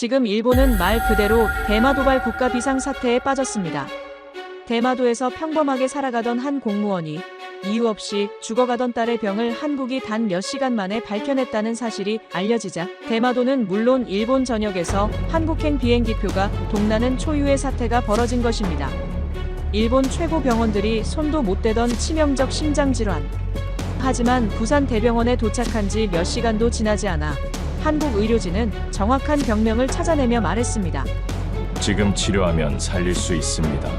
지금 일본은 말 그대로 대마도발 국가 비상사태에 빠졌습니다. 대마도에서 평범하게 살아가던 한 공무원이 이유 없이 죽어가던 딸의 병을 한국이 단 몇 시간 만에 밝혀냈다는 사실이 알려지자 대마도는 물론 일본 전역에서 한국행 비행기표가 동나는 초유의 사태가 벌어진 것입니다. 일본 최고 병원들이 손도 못 대던 치명적 심장질환. 하지만 부산 대병원에 도착한 지 몇 시간도 지나지 않아 한국 의료진은 정확한 병명을 찾아내며 말했습니다. 지금 치료하면 살릴 수 있습니다.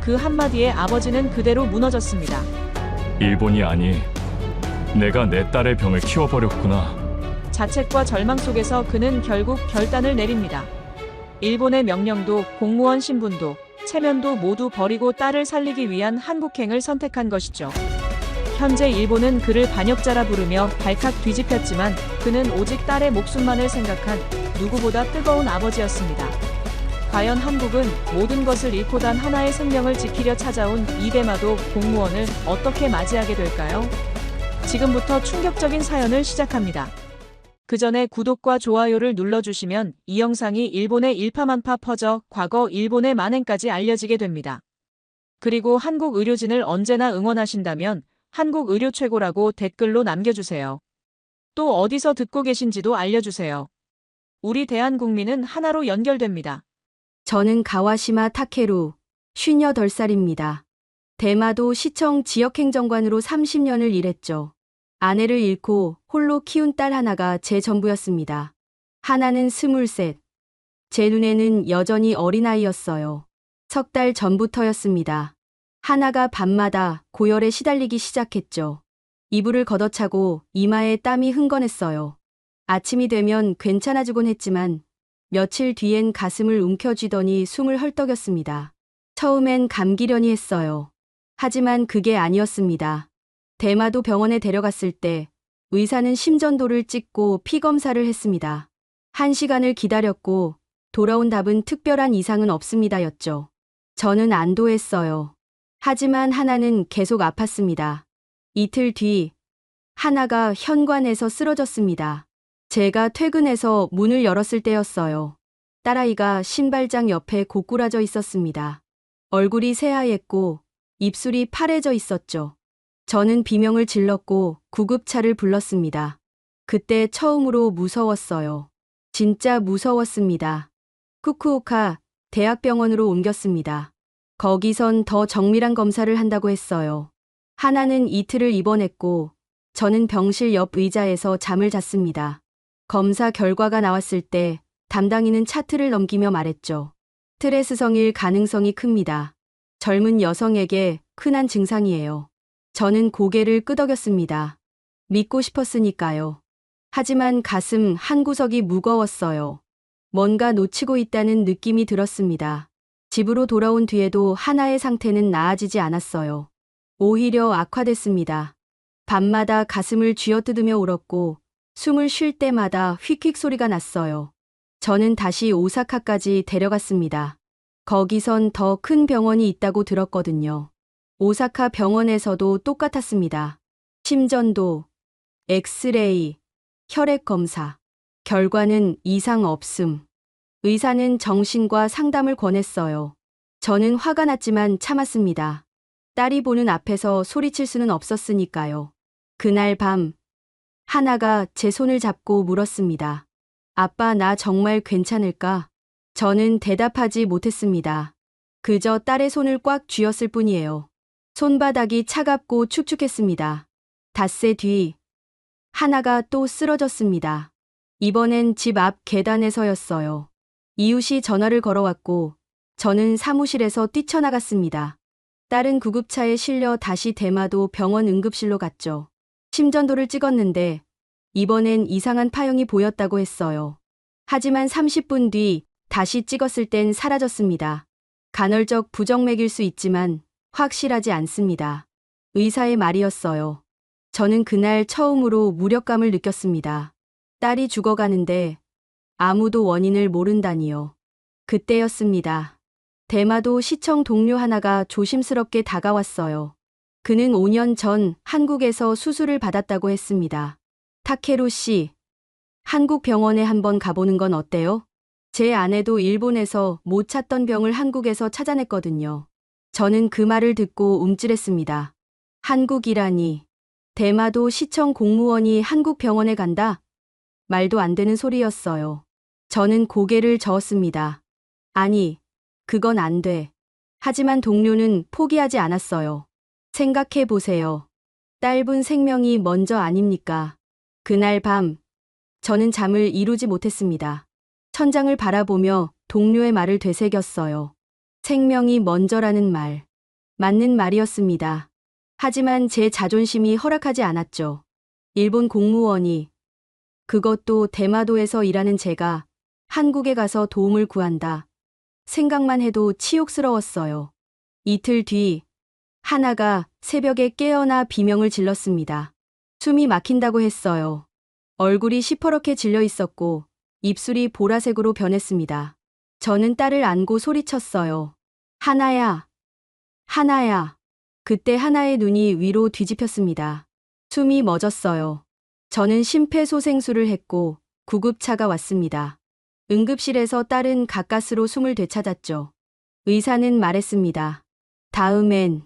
그 한마디에 아버지는 그대로 무너졌습니다. 일본이 아니, 내가 내 딸의 병을 키워버렸구나. 자책과 절망 속에서 그는 결국 결단을 내립니다. 일본의 명령도 공무원 신분도 체면도 모두 버리고 딸을 살리기 위한 한국행을 선택한 것이죠. 현재 일본은 그를 반역자라 부르며 발칵 뒤집혔지만 그는 오직 딸의 목숨만을 생각한 누구보다 뜨거운 아버지였습니다. 과연 한국은 모든 것을 잃고 단 하나의 생명을 지키려 찾아온 이 대마도 공무원을 어떻게 맞이하게 될까요? 지금부터 충격적인 사연을 시작합니다. 그 전에 구독과 좋아요를 눌러주시면 이 영상이 일본의 일파만파 퍼져 과거 일본의 만행까지 알려지게 됩니다. 그리고 한국 의료진을 언제나 응원하신다면 한국 의료 최고라고 댓글로 남겨주세요. 또 어디서 듣고 계신지도 알려주세요. 우리 대한국민은 하나로 연결됩니다. 저는 가와시마 타케루, 58살입니다. 대마도 시청 지역행정관으로 30년을 일했죠. 아내를 잃고 홀로 키운 딸 하나가 제 전부였습니다. 하나는 23. 제 눈에는 여전히 어린아이였어요. 석 달 전부터였습니다. 하나가 밤마다 고열에 시달리기 시작했죠. 이불을 걷어차고 이마에 땀이 흥건했어요. 아침이 되면 괜찮아지곤 했지만 며칠 뒤엔 가슴을 움켜쥐더니 숨을 헐떡였습니다. 처음엔 감기려니 했어요. 하지만 그게 아니었습니다. 대마도 병원에 데려갔을 때 의사는 심전도를 찍고 피 검사를 했습니다. 1시간을 기다렸고 돌아온 답은 특별한 이상은 없습니다였죠. 저는 안도했어요. 하지만 하나는 계속 아팠습니다. 이틀 뒤 하나가 현관에서 쓰러졌습니다. 제가 퇴근해서 문을 열었을 때였어요. 딸아이가 신발장 옆에 고꾸라져 있었습니다. 얼굴이 새하얗고 입술이 파래져 있었죠. 저는 비명을 질렀고 구급차를 불렀습니다. 그때 처음으로 무서웠어요. 진짜 무서웠습니다. 후쿠오카 대학병원으로 옮겼습니다. 거기선 더 정밀한 검사를 한다고 했어요. 하나는 이틀을 입원했고 저는 병실 옆 의자에서 잠을 잤습니다. 검사 결과가 나왔을 때 담당인은 차트를 넘기며 말했죠. 스트레스성일 가능성이 큽니다. 젊은 여성에게 흔한 증상이에요. 저는 고개를 끄덕였습니다. 믿고 싶었으니까요. 하지만 가슴 한구석이 무거웠어요. 뭔가 놓치고 있다는 느낌이 들었습니다. 집으로 돌아온 뒤에도 하나의 상태는 나아지지 않았어요. 오히려 악화됐습니다. 밤마다 가슴을 쥐어뜯으며 울었고 숨을 쉴 때마다 휙휙 소리가 났어요. 저는 다시 오사카까지 데려갔습니다. 거기선 더 큰 병원이 있다고 들었거든요. 오사카 병원에서도 똑같았습니다. 심전도, 엑스레이, 혈액 검사. 결과는 이상 없음. 의사는 정신과 상담을 권했어요. 저는 화가 났지만 참았습니다. 딸이 보는 앞에서 소리칠 수는 없었으니까요. 그날 밤 하나가 제 손을 잡고 물었습니다. 아빠, 나 정말 괜찮을까? 저는 대답하지 못했습니다. 그저 딸의 손을 꽉 쥐었을 뿐이에요. 손바닥이 차갑고 축축했습니다. 닷새 뒤 하나가 또 쓰러졌습니다. 이번엔 집 앞 계단에서였어요. 이웃이 전화를 걸어왔고 저는 사무실에서 뛰쳐나갔습니다. 딸은 구급차에 실려 다시 대마도 병원 응급실로 갔죠. 심전도를 찍었는데 이번엔 이상한 파형이 보였다고 했어요. 하지만 30분 뒤 다시 찍었을 땐 사라졌습니다. 간헐적 부정맥일 수 있지만 확실하지 않습니다. 의사의 말이었어요. 저는 그날 처음으로 무력감을 느꼈습니다. 딸이 죽어가는데 아무도 원인을 모른다니요. 그때였습니다. 대마도 시청 동료 하나가 조심스럽게 다가왔어요. 그는 5년 전 한국에서 수술을 받았다고 했습니다. 타케루 씨, 한국 병원에 한번 가보는 건 어때요? 제 아내도 일본에서 못 찾던 병을 한국에서 찾아냈거든요. 저는 그 말을 듣고 움찔했습니다. 한국이라니. 대마도 시청 공무원이 한국 병원에 간다? 말도 안 되는 소리였어요. 저는 고개를 저었습니다. 아니, 그건 안 돼. 하지만 동료는 포기하지 않았어요. 생각해 보세요. 딸분 생명이 먼저 아닙니까? 그날 밤, 저는 잠을 이루지 못했습니다. 천장을 바라보며 동료의 말을 되새겼어요. 생명이 먼저라는 말. 맞는 말이었습니다. 하지만 제 자존심이 허락하지 않았죠. 일본 공무원이, 그것도 대마도에서 일하는 제가 한국에 가서 도움을 구한다. 생각만 해도 치욕스러웠어요. 이틀 뒤, 하나가 새벽에 깨어나 비명을 질렀습니다. 숨이 막힌다고 했어요. 얼굴이 시퍼렇게 질려 있었고 입술이 보라색으로 변했습니다. 저는 딸을 안고 소리쳤어요. 하나야, 하나야. 그때 하나의 눈이 위로 뒤집혔습니다. 숨이 멎었어요. 저는 심폐소생술을 했고 구급차가 왔습니다. 응급실에서 딸은 가까스로 숨을 되찾았죠. 의사는 말했습니다. 다음엔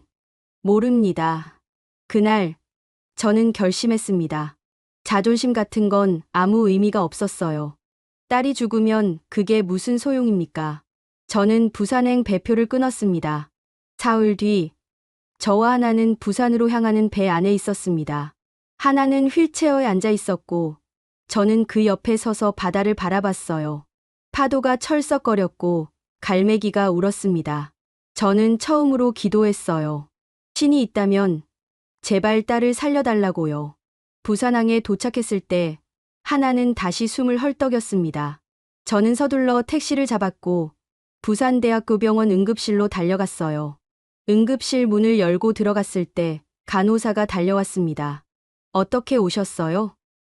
모릅니다. 그날 저는 결심했습니다. 자존심 같은 건 아무 의미가 없었어요. 딸이 죽으면 그게 무슨 소용입니까? 저는 부산행 배표를 끊었습니다. 사흘 뒤 저와 하나는 부산으로 향하는 배 안에 있었습니다. 하나는 휠체어에 앉아 있었고 저는 그 옆에 서서 바다를 바라봤어요. 파도가 철썩거렸고 갈매기가 울었습니다. 저는 처음으로 기도했어요. 신이 있다면 제발 딸을 살려달라고요. 부산항에 도착했을 때 하나는 다시 숨을 헐떡였습니다. 저는 서둘러 택시를 잡았고 부산대학교 병원 응급실로 달려갔어요. 응급실 문을 열고 들어갔을 때 간호사가 달려왔습니다. 어떻게 오셨어요?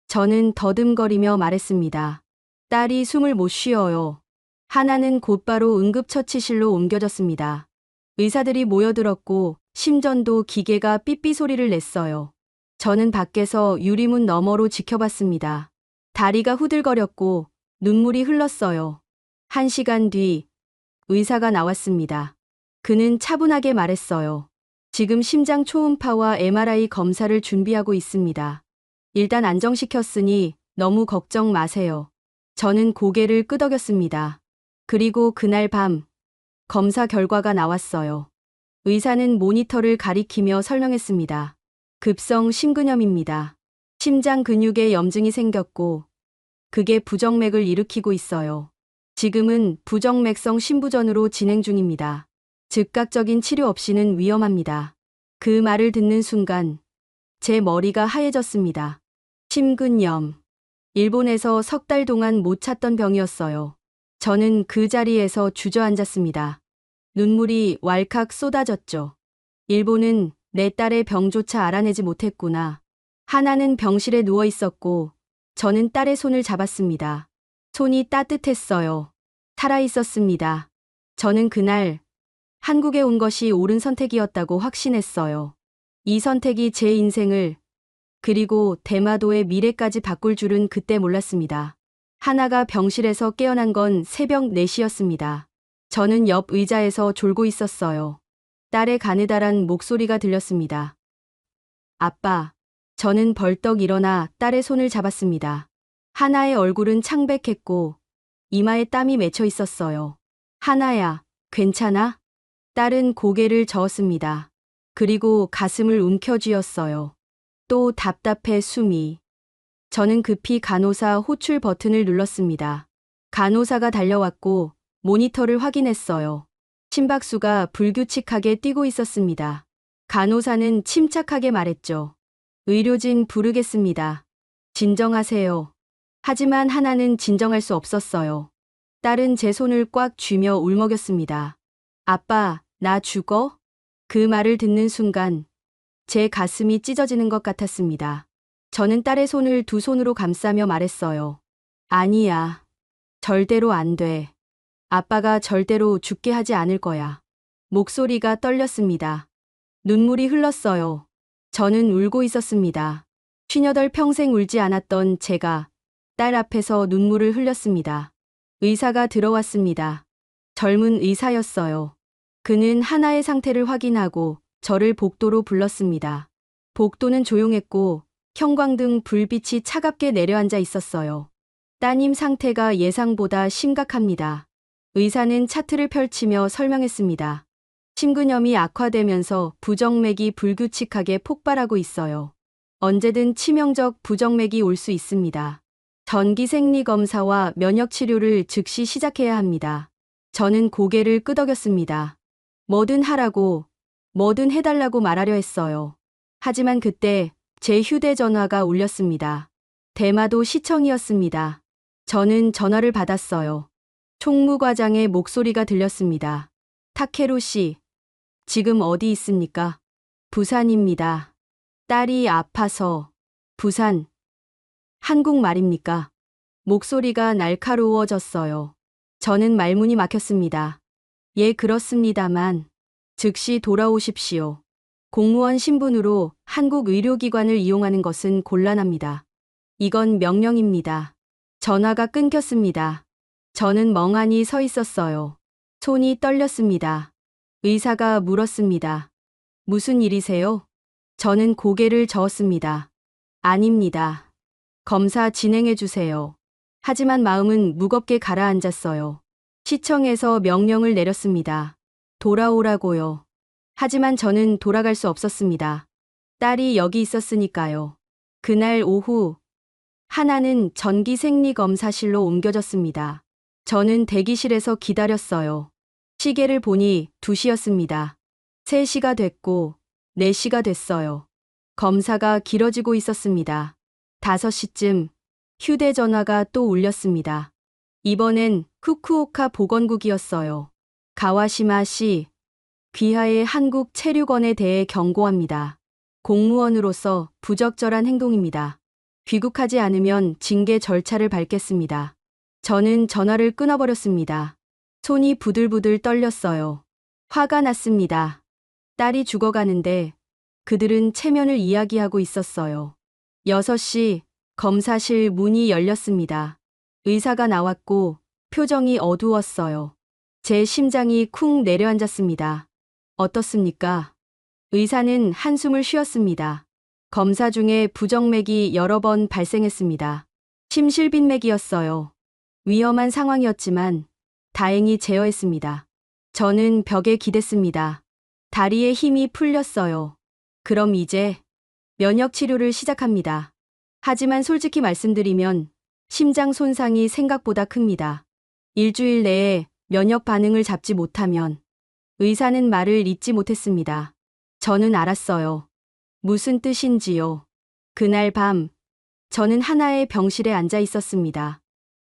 저는 더듬거리며 말했습니다. 딸이 숨을 못 쉬어요. 하나는 곧바로 응급처치실로 옮겨졌습니다. 의사들이 모여들었고 심전도 기계가 삐삐 소리를 냈어요. 저는 밖에서 유리문 너머로 지켜봤습니다. 다리가 후들거렸고 눈물이 흘렀어요. 1시간 뒤 의사가 나왔습니다. 그는 차분하게 말했어요. 지금 심장 초음파와 MRI 검사를 준비하고 있습니다. 일단 안정시켰으니 너무 걱정 마세요. 저는 고개를 끄덕였습니다. 그리고 그날 밤 검사 결과가 나왔어요. 의사는 모니터를 가리키며 설명했습니다. 급성 심근염입니다. 심장 근육에 염증이 생겼고 그게 부정맥을 일으키고 있어요. 지금은 부정맥성 심부전으로 진행 중입니다. 즉각적인 치료 없이는 위험합니다. 그 말을 듣는 순간 제 머리가 하얘졌습니다. 심근염. 일본에서 3달 동안 못 찾던 병이었어요. 저는 그 자리에서 주저앉았습니다. 눈물이 왈칵 쏟아졌죠. 일본은 내 딸의 병조차 알아내지 못했구나. 하나는 병실에 누워 있었고 저는 딸의 손을 잡았습니다. 손이 따뜻했어요. 살아있었습니다. 저는 그날 한국에 온 것이 옳은 선택이었다고 확신했어요. 이 선택이 제 인생을 그리고 대마도의 미래까지 바꿀 줄은 그때 몰랐습니다. 하나가 병실에서 깨어난 건 새벽 4시였습니다. 저는 옆 의자에서 졸고 있었어요. 딸의 가느다란 목소리가 들렸습니다. 아빠. 저는 벌떡 일어나 딸의 손을 잡았습니다. 하나의 얼굴은 창백했고 이마에 땀이 맺혀 있었어요. 하나야, 괜찮아? 딸은 고개를 저었습니다. 그리고 가슴을 움켜쥐었어요. 또 답답해 숨이. 저는 급히 간호사 호출 버튼을 눌렀습니다. 간호사가 달려왔고 모니터를 확인했어요. 심박수가 불규칙하게 뛰고 있었습니다. 간호사는 침착하게 말했죠. 의료진 부르겠습니다. 진정하세요. 하지만 하나는 진정할 수 없었어요. 딸은 제 손을 꽉 쥐며 울먹였습니다. 아빠, 나 죽어? 그 말을 듣는 순간 제 가슴이 찢어지는 것 같았습니다. 저는 딸의 손을 두 손으로 감싸며 말했어요. 아니야. 절대로 안 돼. 아빠가 절대로 죽게 하지 않을 거야. 목소리가 떨렸습니다. 눈물이 흘렀어요. 저는 울고 있었습니다. 58 평생 울지 않았던 제가 딸 앞에서 눈물을 흘렸습니다. 의사가 들어왔습니다. 젊은 의사였어요. 그는 하나의 상태를 확인하고 저를 복도로 불렀습니다. 복도는 조용했고 형광등 불빛이 차갑게 내려앉아 있었어요. 따님 상태가 예상보다 심각합니다. 의사는 차트를 펼치며 설명했습니다. 심근염이 악화되면서 부정맥이 불규칙하게 폭발하고 있어요. 언제든 치명적 부정맥이 올 수 있습니다. 전기생리 검사와 면역 치료를 즉시 시작해야 합니다. 저는 고개를 끄덕였습니다. 뭐든 하라고, 뭐든 해달라고 말하려 했어요. 하지만 그때 제 휴대전화가 울렸습니다. 대마도 시청이었습니다. 저는 전화를 받았어요. 총무과장의 목소리가 들렸습니다. 타케루 씨, 지금 어디 있습니까? 부산입니다. 딸이 아파서. 부산. 한국 말입니까? 목소리가 날카로워졌어요. 저는 말문이 막혔습니다. 예, 그렇습니다만. 즉시 돌아오십시오. 공무원 신분으로 한국 의료기관을 이용하는 것은 곤란합니다. 이건 명령입니다. 전화가 끊겼습니다. 저는 멍하니 서 있었어요. 손이 떨렸습니다. 의사가 물었습니다. 무슨 일이세요? 저는 고개를 저었습니다. 아닙니다. 검사 진행해 주세요. 하지만 마음은 무겁게 가라앉았어요. 시청에서 명령을 내렸습니다. 돌아오라고요. 하지만 저는 돌아갈 수 없었습니다. 딸이 여기 있었으니까요. 그날 오후 하나는 전기생리검사실로 옮겨졌습니다. 저는 대기실에서 기다렸어요. 시계를 보니 2시였습니다. 3시가 됐고 4시가 됐어요. 검사가 길어지고 있었습니다. 5시쯤 휴대전화가 또 울렸습니다. 이번엔 후쿠오카 보건국이었어요. 가와시마 씨, 귀하의 한국 체류권에 대해 경고합니다. 공무원으로서 부적절한 행동입니다. 귀국하지 않으면 징계 절차를 밟겠습니다. 저는 전화를 끊어버렸습니다. 손이 부들부들 떨렸어요. 화가 났습니다. 딸이 죽어가는데 그들은 체면을 이야기하고 있었어요. 6시 검사실 문이 열렸습니다. 의사가 나왔고 표정이 어두웠어요. 제 심장이 쿵 내려앉았습니다. 어떻습니까? 의사는 한숨을 쉬었습니다. 검사 중에 부정맥이 여러 번 발생했습니다. 심실빈맥이었어요. 위험한 상황이었지만 다행히 제어했습니다. 저는 벽에 기댔습니다. 다리에 힘이 풀렸어요. 그럼 이제 면역 치료를 시작합니다. 하지만 솔직히 말씀드리면 심장 손상이 생각보다 큽니다. 일주일 내에 면역 반응을 잡지 못하면 의사는 말을 잇지 못했습니다. 저는 알았어요. 무슨 뜻인지요. 그날 밤 저는 하나의 병실에 앉아 있었습니다.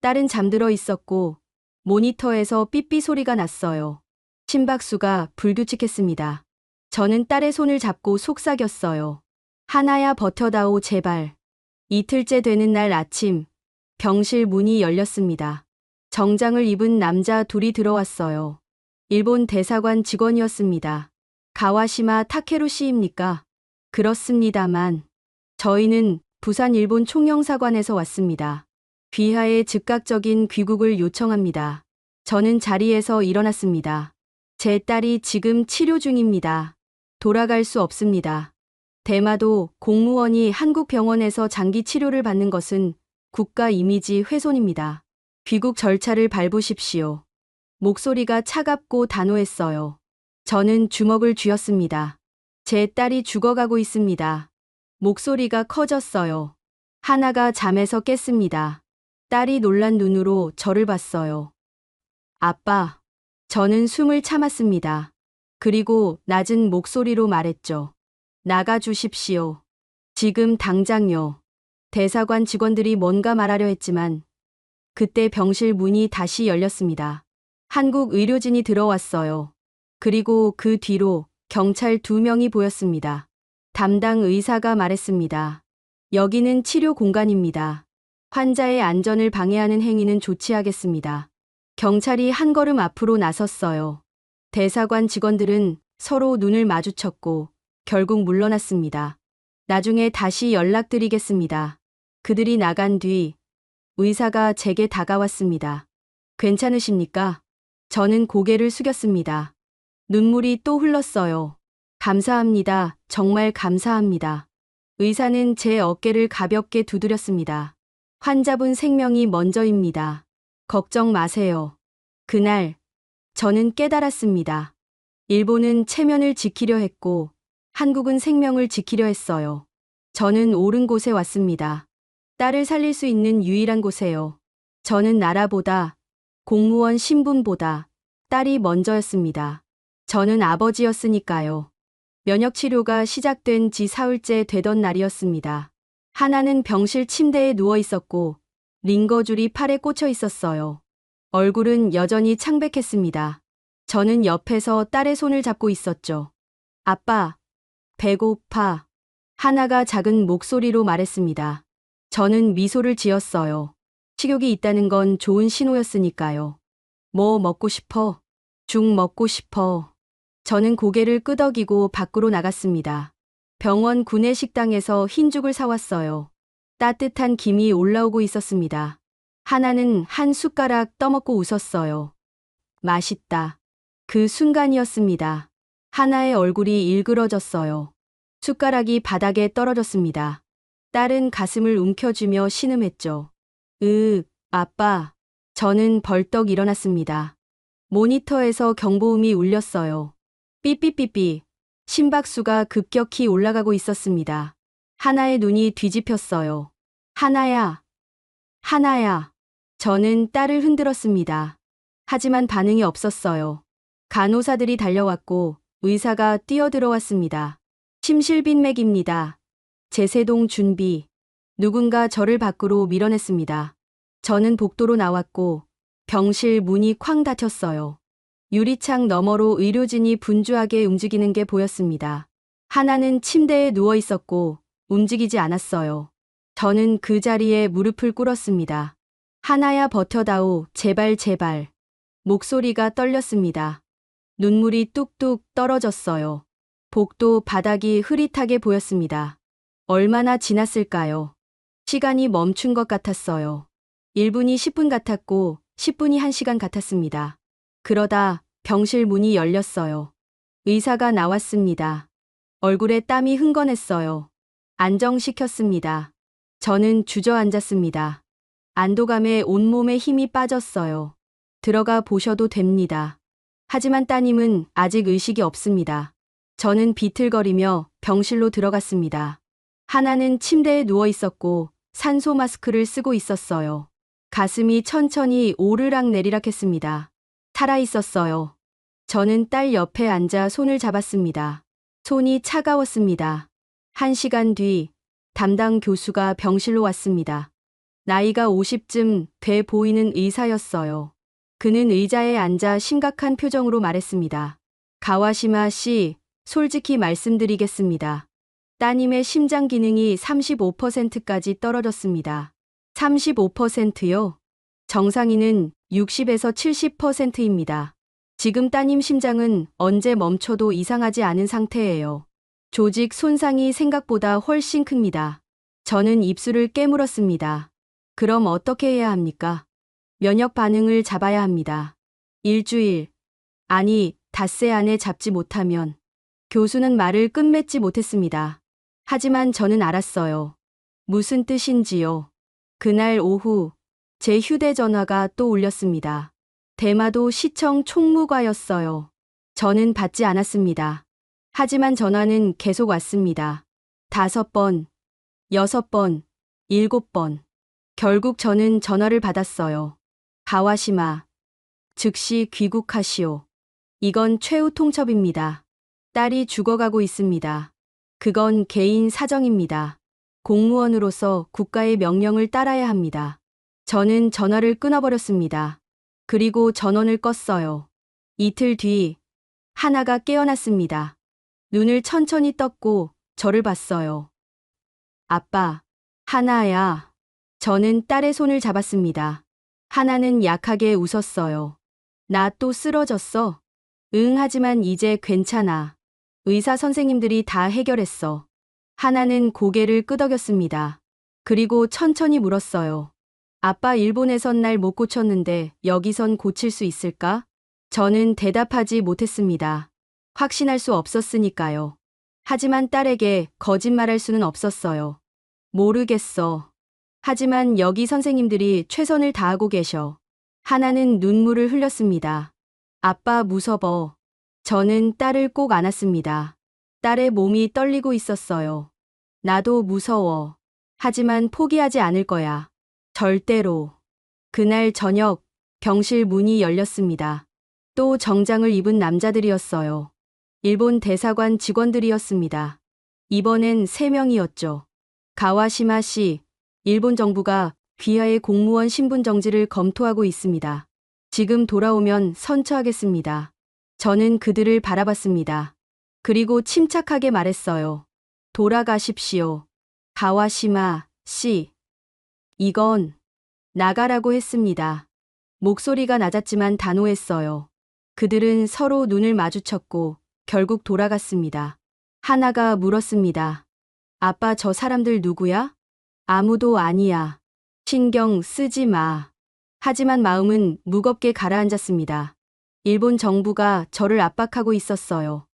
딸은 잠들어 있었고 모니터에서 삐삐 소리가 났어요. 심박수가 불규칙했습니다. 저는 딸의 손을 잡고 속삭였어요. 하나야 버텨다오 제발. 이틀째 되는 날 아침 병실 문이 열렸습니다. 정장을 입은 남자 둘이 들어왔어요. 일본 대사관 직원이었습니다. 가와시마 타케루 씨입니까? 그렇습니다만 저희는 부산 일본 총영사관에서 왔습니다. 귀하의 즉각적인 귀국을 요청합니다. 저는 자리에서 일어났습니다. 제 딸이 지금 치료 중입니다. 돌아갈 수 없습니다. 대마도 공무원이 한국 병원에서 장기 치료를 받는 것은 국가 이미지 훼손입니다. 귀국 절차를 밟으십시오. 목소리가 차갑고 단호했어요. 저는 주먹을 쥐었습니다. 제 딸이 죽어가고 있습니다. 목소리가 커졌어요. 하나가 잠에서 깼습니다. 딸이 놀란 눈으로 저를 봤어요. 아빠. 저는 숨을 참았습니다. 그리고 낮은 목소리로 말했죠. 나가 주십시오. 지금 당장요. 대사관 직원들이 뭔가 말하려 했지만 그때 병실 문이 다시 열렸습니다. 한국 의료진이 들어왔어요. 그리고 그 뒤로 경찰 2명이 보였습니다. 담당 의사가 말했습니다. 여기는 치료 공간입니다. 환자의 안전을 방해하는 행위는 조치하겠습니다. 경찰이 한 걸음 앞으로 나섰어요. 대사관 직원들은 서로 눈을 마주쳤고 결국 물러났습니다. 나중에 다시 연락드리겠습니다. 그들이 나간 뒤 의사가 제게 다가왔습니다. 괜찮으십니까? 저는 고개를 숙였습니다. 눈물이 또 흘렀어요. 감사합니다. 정말 감사합니다. 의사는 제 어깨를 가볍게 두드렸습니다. 환자분 생명이 먼저입니다. 걱정 마세요. 그날, 저는 깨달았습니다. 일본은 체면을 지키려 했고, 한국은 생명을 지키려 했어요. 저는 옳은 곳에 왔습니다. 딸을 살릴 수 있는 유일한 곳에요. 저는 나라보다, 공무원 신분보다, 딸이 먼저였습니다. 저는 아버지였으니까요. 면역치료가 시작된 지 사흘째 되던 날이었습니다. 하나는 병실 침대에 누워 있었고, 링거줄이 팔에 꽂혀 있었어요. 얼굴은 여전히 창백했습니다. 저는 옆에서 딸의 손을 잡고 있었죠. 아빠, 배고파. 하나가 작은 목소리로 말했습니다. 저는 미소를 지었어요. 식욕이 있다는 건 좋은 신호였으니까요. 뭐 먹고 싶어? 죽 먹고 싶어. 저는 고개를 끄덕이고 밖으로 나갔습니다. 병원 구내식당에서 흰죽을 사왔어요. 따뜻한 김이 올라오고 있었습니다. 하나는 한 숟가락 떠먹고 웃었어요. 맛있다. 그 순간이었습니다. 하나의 얼굴이 일그러졌어요. 숟가락이 바닥에 떨어졌습니다. 딸은 가슴을 움켜쥐며 신음했죠. 아빠. 저는 벌떡 일어났습니다. 모니터에서 경보음이 울렸어요. 삐삐삐삐. 심박수가 급격히 올라가고 있었습니다. 하나의 눈이 뒤집혔어요. 하나야. 하나야. 저는 딸을 흔들었습니다. 하지만 반응이 없었어요. 간호사들이 달려왔고 의사가 뛰어들어왔습니다. 심실빈맥입니다. 제세동 준비. 누군가 저를 밖으로 밀어냈습니다. 저는 복도로 나왔고 병실 문이 쾅 닫혔어요. 유리창 너머로 의료진이 분주하게 움직이는 게 보였습니다. 하나는 침대에 누워 있었고 움직이지 않았어요. 저는 그 자리에 무릎을 꿇었습니다. 하나야 버텨다오, 제발 제발. 목소리가 떨렸습니다. 눈물이 뚝뚝 떨어졌어요. 복도 바닥이 흐릿하게 보였습니다. 얼마나 지났을까요? 시간이 멈춘 것 같았어요. 1분이 10분 같았고 10분이 1시간 같았습니다. 그러다 병실 문이 열렸어요. 의사가 나왔습니다. 얼굴에 땀이 흥건했어요. 안정시켰습니다. 저는 주저앉았습니다. 안도감에 온몸에 힘이 빠졌어요. 들어가 보셔도 됩니다. 하지만 따님은 아직 의식이 없습니다. 저는 비틀거리며 병실로 들어갔습니다. 하나는 침대에 누워 있었고 산소 마스크를 쓰고 있었어요. 가슴이 천천히 오르락 내리락 했습니다. 살아 있었어요. 저는 딸 옆에 앉아 손을 잡았습니다. 손이 차가웠습니다. 1시간 뒤 담당 교수가 병실로 왔습니다. 나이가 50쯤 돼 보이는 의사였어요. 그는 의자에 앉아 심각한 표정으로 말했습니다. 가와시마 씨, 솔직히 말씀드리겠습니다. 따님의 심장 기능이 35%까지 떨어졌습니다. 35%요? 정상인은 60에서 70%입니다. 지금 따님 심장은 언제 멈춰도 이상하지 않은 상태예요. 조직 손상이 생각보다 훨씬 큽니다. 저는 입술을 깨물었습니다. 그럼 어떻게 해야 합니까? 면역 반응을 잡아야 합니다. 일주일, 아니, 닷새 안에 잡지 못하면. 교수는 말을 끝맺지 못했습니다. 하지만 저는 알았어요. 무슨 뜻인지요. 그날 오후, 제 휴대전화가 또 울렸습니다. 대마도 시청 총무과였어요. 저는 받지 않았습니다. 하지만 전화는 계속 왔습니다. 5번, 6번, 7번. 결국 저는 전화를 받았어요. 가와시마. 즉시 귀국하시오. 이건 최후 통첩입니다. 딸이 죽어가고 있습니다. 그건 개인 사정입니다. 공무원으로서 국가의 명령을 따라야 합니다. 저는 전화를 끊어버렸습니다. 그리고 전원을 껐어요. 이틀 뒤, 하나가 깨어났습니다. 눈을 천천히 떴고 저를 봤어요. 아빠, 하나야. 저는 딸의 손을 잡았습니다. 하나는 약하게 웃었어요. 나 또 쓰러졌어? 응, 하지만 이제 괜찮아. 의사 선생님들이 다 해결했어. 하나는 고개를 끄덕였습니다. 그리고 천천히 물었어요. 아빠 일본에선 날 못 고쳤는데 여기선 고칠 수 있을까? 저는 대답하지 못했습니다. 확신할 수 없었으니까요. 하지만 딸에게 거짓말할 수는 없었어요. 모르겠어. 하지만 여기 선생님들이 최선을 다하고 계셔. 하나는 눈물을 흘렸습니다. 아빠 무서워. 저는 딸을 꼭 안았습니다. 딸의 몸이 떨리고 있었어요. 나도 무서워. 하지만 포기하지 않을 거야. 절대로. 그날 저녁 병실 문이 열렸습니다. 또 정장을 입은 남자들이었어요. 일본 대사관 직원들이었습니다. 이번엔 3명이었죠. 가와시마 씨, 일본 정부가 귀하의 공무원 신분 정지를 검토하고 있습니다. 지금 돌아오면 선처하겠습니다. 저는 그들을 바라봤습니다. 그리고 침착하게 말했어요. 돌아가십시오. 가와시마 씨. 이건 나가라고 했습니다. 목소리가 낮았지만 단호했어요. 그들은 서로 눈을 마주쳤고 결국 돌아갔습니다. 하나가 물었습니다. 아빠 저 사람들 누구야? 아무도 아니야. 신경 쓰지 마. 하지만 마음은 무겁게 가라앉았습니다. 일본 정부가 저를 압박하고 있었어요.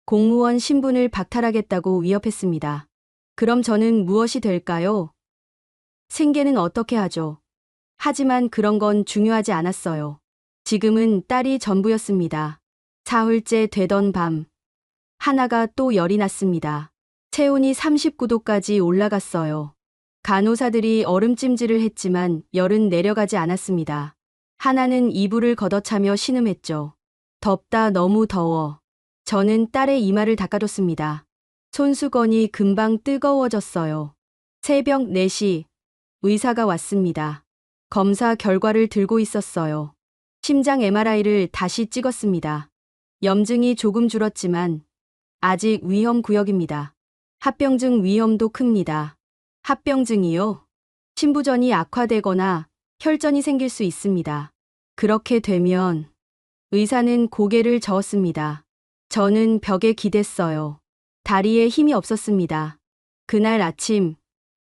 공무원 신분을 박탈하겠다고 위협했습니다. 그럼 저는 무엇이 될까요? 생계는 어떻게 하죠? 하지만 그런 건 중요하지 않았어요. 지금은 딸이 전부였습니다. 사흘째 되던 밤, 하나가 또 열이 났습니다. 체온이 39도까지 올라갔어요. 간호사들이 얼음찜질을 했지만 열은 내려가지 않았습니다. 하나는 이불을 걷어차며 신음했죠. 덥다, 너무 더워. 저는 딸의 이마를 닦아줬습니다. 손수건이 금방 뜨거워졌어요. 새벽 4시, 의사가 왔습니다. 검사 결과를 들고 있었어요. 심장 MRI를 다시 찍었습니다. 염증이 조금 줄었지만 아직 위험 구역입니다. 합병증 위험도 큽니다. 합병증이요? 신부전이 악화되거나 혈전이 생길 수 있습니다. 그렇게 되면 의사는 고개를 저었습니다. 저는 벽에 기댔어요. 다리에 힘이 없었습니다. 그날 아침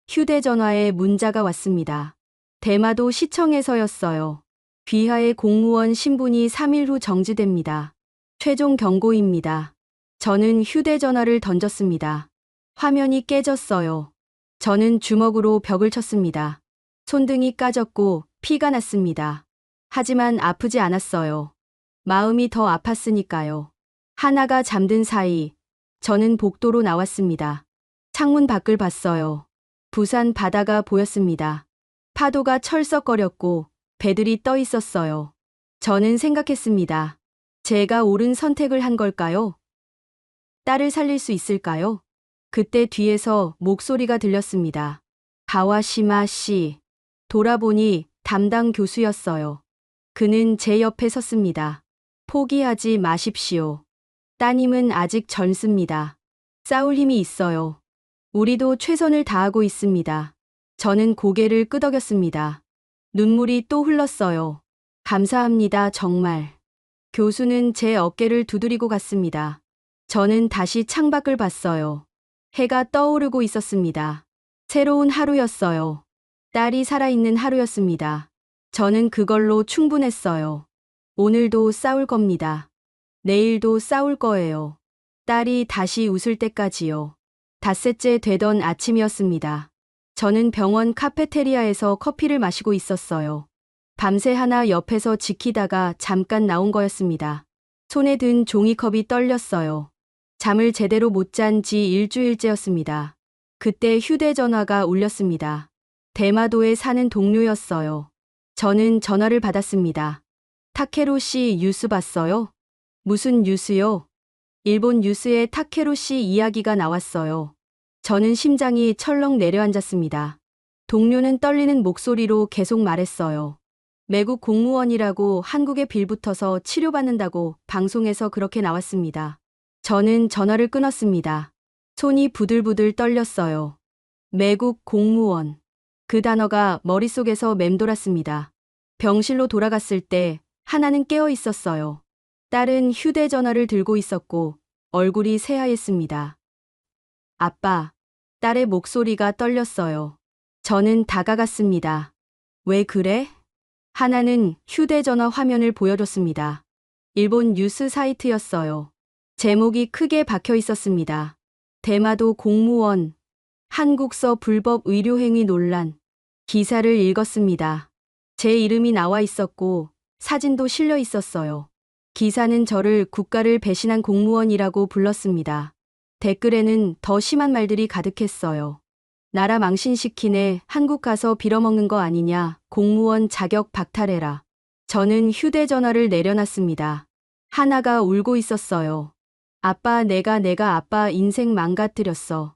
휴대전화에 문자가 왔습니다. 대마도 시청에서였어요. 귀하의 공무원 신분이 3일 후 정지됩니다. 최종 경고입니다. 저는 휴대전화를 던졌습니다. 화면이 깨졌어요. 저는 주먹으로 벽을 쳤습니다. 손등이 까졌고 피가 났습니다. 하지만 아프지 않았어요. 마음이 더 아팠으니까요. 하나가 잠든 사이 저는 복도로 나왔습니다. 창문 밖을 봤어요. 부산 바다가 보였습니다. 파도가 철썩거렸고 배들이 떠 있었어요. 저는 생각했습니다. 제가 옳은 선택을 한 걸까요? 딸을 살릴 수 있을까요? 그때 뒤에서 목소리가 들렸습니다. 가와시마 씨. 돌아보니 담당 교수였어요. 그는 제 옆에 섰습니다. 포기하지 마십시오. 따님은 아직 젊습니다. 싸울 힘이 있어요. 우리도 최선을 다하고 있습니다. 저는 고개를 끄덕였습니다. 눈물이 또 흘렀어요. 감사합니다, 정말. 교수는 제 어깨를 두드리고 갔습니다. 저는 다시 창밖을 봤어요. 해가 떠오르고 있었습니다. 새로운 하루였어요. 딸이 살아있는 하루였습니다. 저는 그걸로 충분했어요. 오늘도 싸울 겁니다. 내일도 싸울 거예요. 딸이 다시 웃을 때까지요. 닷새째 되던 아침이었습니다. 저는 병원 카페테리아에서 커피를 마시고 있었어요. 밤새 하나 옆에서 지키다가 잠깐 나온 거였습니다. 손에 든 종이컵이 떨렸어요. 잠을 제대로 못 잔 지 일주일째였습니다. 그때 휴대전화가 울렸습니다. 대마도에 사는 동료였어요. 저는 전화를 받았습니다. 타케루 씨 뉴스 봤어요? 무슨 뉴스요? 일본 뉴스에 타케루 씨 이야기가 나왔어요. 저는 심장이 철렁 내려앉았습니다. 동료는 떨리는 목소리로 계속 말했어요. 외국 공무원이라고 한국에 빌붙어서 치료받는다고 방송에서 그렇게 나왔습니다. 저는 전화를 끊었습니다. 손이 부들부들 떨렸어요. 외국 공무원. 그 단어가 머릿속에서 맴돌았습니다. 병실로 돌아갔을 때 하나는 깨어 있었어요. 딸은 휴대전화를 들고 있었고 얼굴이 새하였습니다. 아빠, 딸의 목소리가 떨렸어요. 저는 다가갔습니다. 왜 그래? 하나는 휴대전화 화면을 보여줬습니다. 일본 뉴스 사이트였어요. 제목이 크게 박혀 있었습니다. 대마도 공무원, 한국서 불법 의료행위 논란. 기사를 읽었습니다. 제 이름이 나와 있었고 사진도 실려 있었어요. 기사는 저를 국가를 배신한 공무원이라고 불렀습니다. 댓글에는 더 심한 말들이 가득했어요. 나라 망신시키네, 한국 가서 빌어먹는 거 아니냐, 공무원 자격 박탈해라. 저는 휴대전화를 내려놨습니다. 하나가 울고 있었어요. 아빠, 내가 아빠 인생 망가뜨렸어.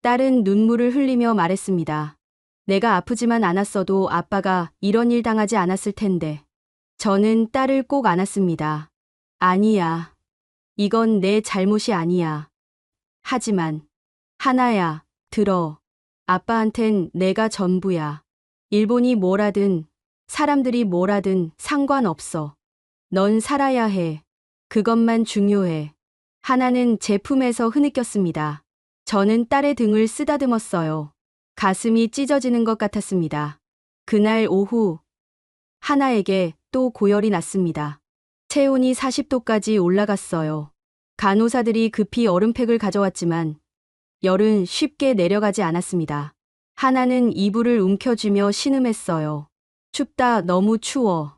딸은 눈물을 흘리며 말했습니다. 내가 아프지만 않았어도 아빠가 이런 일 당하지 않았을 텐데. 저는 딸을 꼭 안았습니다. 아니야. 이건 내 잘못이 아니야. 하지만 하나야, 들어. 아빠한텐 내가 전부야. 일본이 뭐라든 사람들이 뭐라든 상관없어. 넌 살아야 해. 그것만 중요해. 하나는 제 품에서 흐느꼈습니다. 저는 딸의 등을 쓰다듬었어요. 가슴이 찢어지는 것 같았습니다. 그날 오후 하나에게 또 고열이 났습니다. 체온이 40도까지 올라갔어요. 간호사들이 급히 얼음팩을 가져왔지만 열은 쉽게 내려가지 않았습니다. 하나는 이불을 움켜쥐며 신음했어요. 춥다, 너무 추워.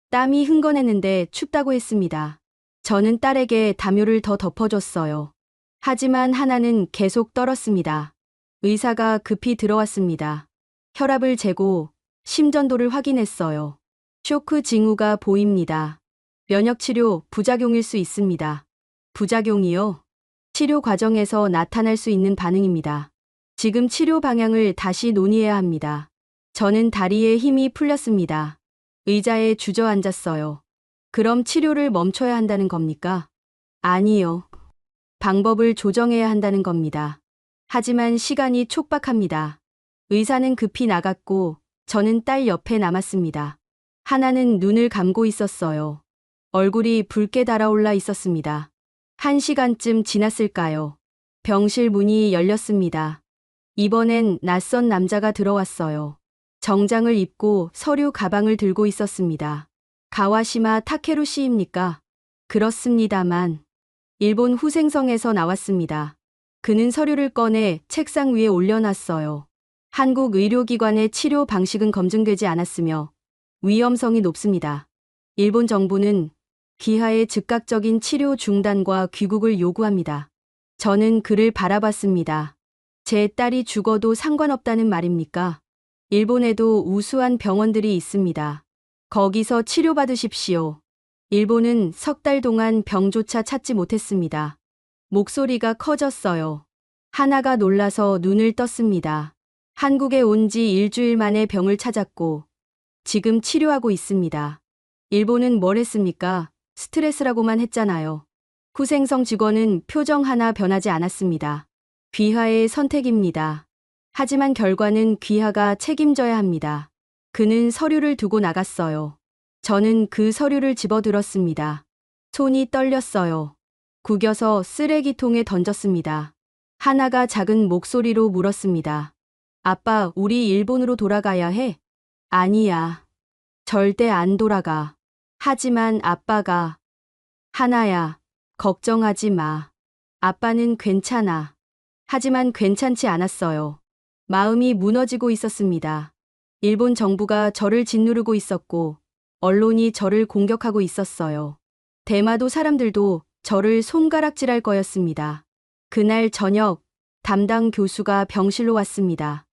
땀이 흥건했는데 춥다고 했습니다. 저는 딸에게 담요를 더 덮어줬어요. 하지만 하나는 계속 떨었습니다. 의사가 급히 들어왔습니다. 혈압을 재고 심전도를 확인했어요. 쇼크 징후가 보입니다. 면역치료 부작용일 수 있습니다. 부작용이요? 치료 과정에서 나타날 수 있는 반응입니다. 지금 치료 방향을 다시 논의해야 합니다. 저는 다리에 힘이 풀렸습니다. 의자에 주저앉았어요. 그럼 치료를 멈춰야 한다는 겁니까? 아니요. 방법을 조정해야 한다는 겁니다. 하지만 시간이 촉박합니다. 의사는 급히 나갔고 저는 딸 옆에 남았습니다. 하나는 눈을 감고 있었어요. 얼굴이 붉게 달아올라 있었습니다. 1시간쯤 지났을까요? 병실 문이 열렸습니다. 이번엔 낯선 남자가 들어왔어요. 정장을 입고 서류 가방을 들고 있었습니다. 가와시마 타케루 씨입니까? 그렇습니다만. 일본 후생성에서 나왔습니다. 그는 서류를 꺼내 책상 위에 올려놨어요. 한국 의료기관의 치료 방식은 검증되지 않았으며 위험성이 높습니다. 일본 정부는 기하의 즉각적인 치료 중단과 귀국을 요구합니다. 저는 그를 바라봤습니다. 제 딸이 죽어도 상관없다는 말입니까? 일본에도 우수한 병원들이 있습니다. 거기서 치료받으십시오. 일본은 석 달 동안 병조차 찾지 못했습니다. 목소리가 커졌어요. 하나가 놀라서 눈을 떴습니다. 한국에 온 지 일주일 만에 병을 찾았고 지금 치료하고 있습니다. 일본은 뭘 했습니까? 스트레스라고만 했잖아요. 후생성 직원은 표정 하나 변하지 않았습니다. 귀하의 선택입니다. 하지만 결과는 귀하가 책임져야 합니다. 그는 서류를 두고 나갔어요. 저는 그 서류를 집어들었습니다. 손이 떨렸어요. 구겨서 쓰레기통에 던졌습니다. 하나가 작은 목소리로 물었습니다. 아빠, 우리 일본으로 돌아가야 해? 아니야. 절대 안 돌아가. 하지만 아빠가. 하나야, 걱정하지 마. 아빠는 괜찮아. 하지만 괜찮지 않았어요. 마음이 무너지고 있었습니다. 일본 정부가 저를 짓누르고 있었고 언론이 저를 공격하고 있었어요. 대마도 사람들도 저를 손가락질할 거였습니다. 그날 저녁 담당 교수가 병실로 왔습니다.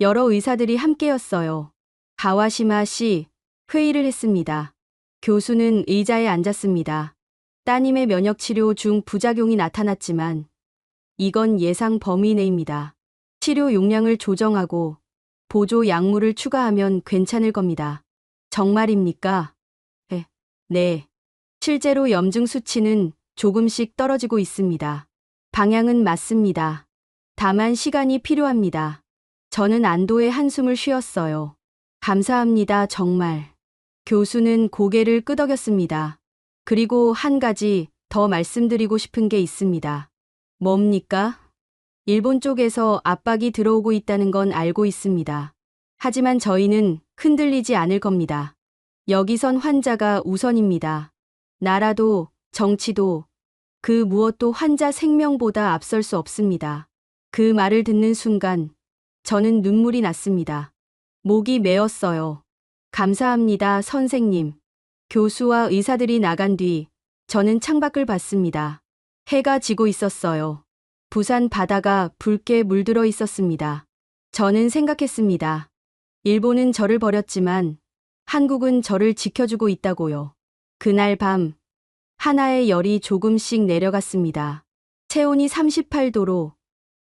여러 의사들이 함께였어요. 가와시마 씨, 회의를 했습니다. 교수는 의자에 앉았습니다. 따님의 면역치료 중 부작용이 나타났지만 이건 예상 범위 내입니다. 치료 용량을 조정하고 보조 약물을 추가하면 괜찮을 겁니다. 정말입니까? 네. 실제로 염증 수치는 조금씩 떨어지고 있습니다. 방향은 맞습니다. 다만 시간이 필요합니다. 저는 안도의 한숨을 쉬었어요. 감사합니다, 정말. 교수는 고개를 끄덕였습니다. 그리고 한 가지 더 말씀드리고 싶은 게 있습니다. 뭡니까? 일본 쪽에서 압박이 들어오고 있다는 건 알고 있습니다. 하지만 저희는 흔들리지 않을 겁니다. 여기선 환자가 우선입니다. 나라도, 정치도, 그 무엇도 환자 생명보다 앞설 수 없습니다. 그 말을 듣는 순간 저는 눈물이 났습니다. 목이 메었어요. 감사합니다, 선생님. 교수와 의사들이 나간 뒤 저는 창밖을 봤습니다. 해가 지고 있었어요. 부산 바다가 붉게 물들어 있었습니다. 저는 생각했습니다. 일본은 저를 버렸지만 한국은 저를 지켜주고 있다고요. 그날 밤 하나의 열이 조금씩 내려갔습니다. 체온이 38도로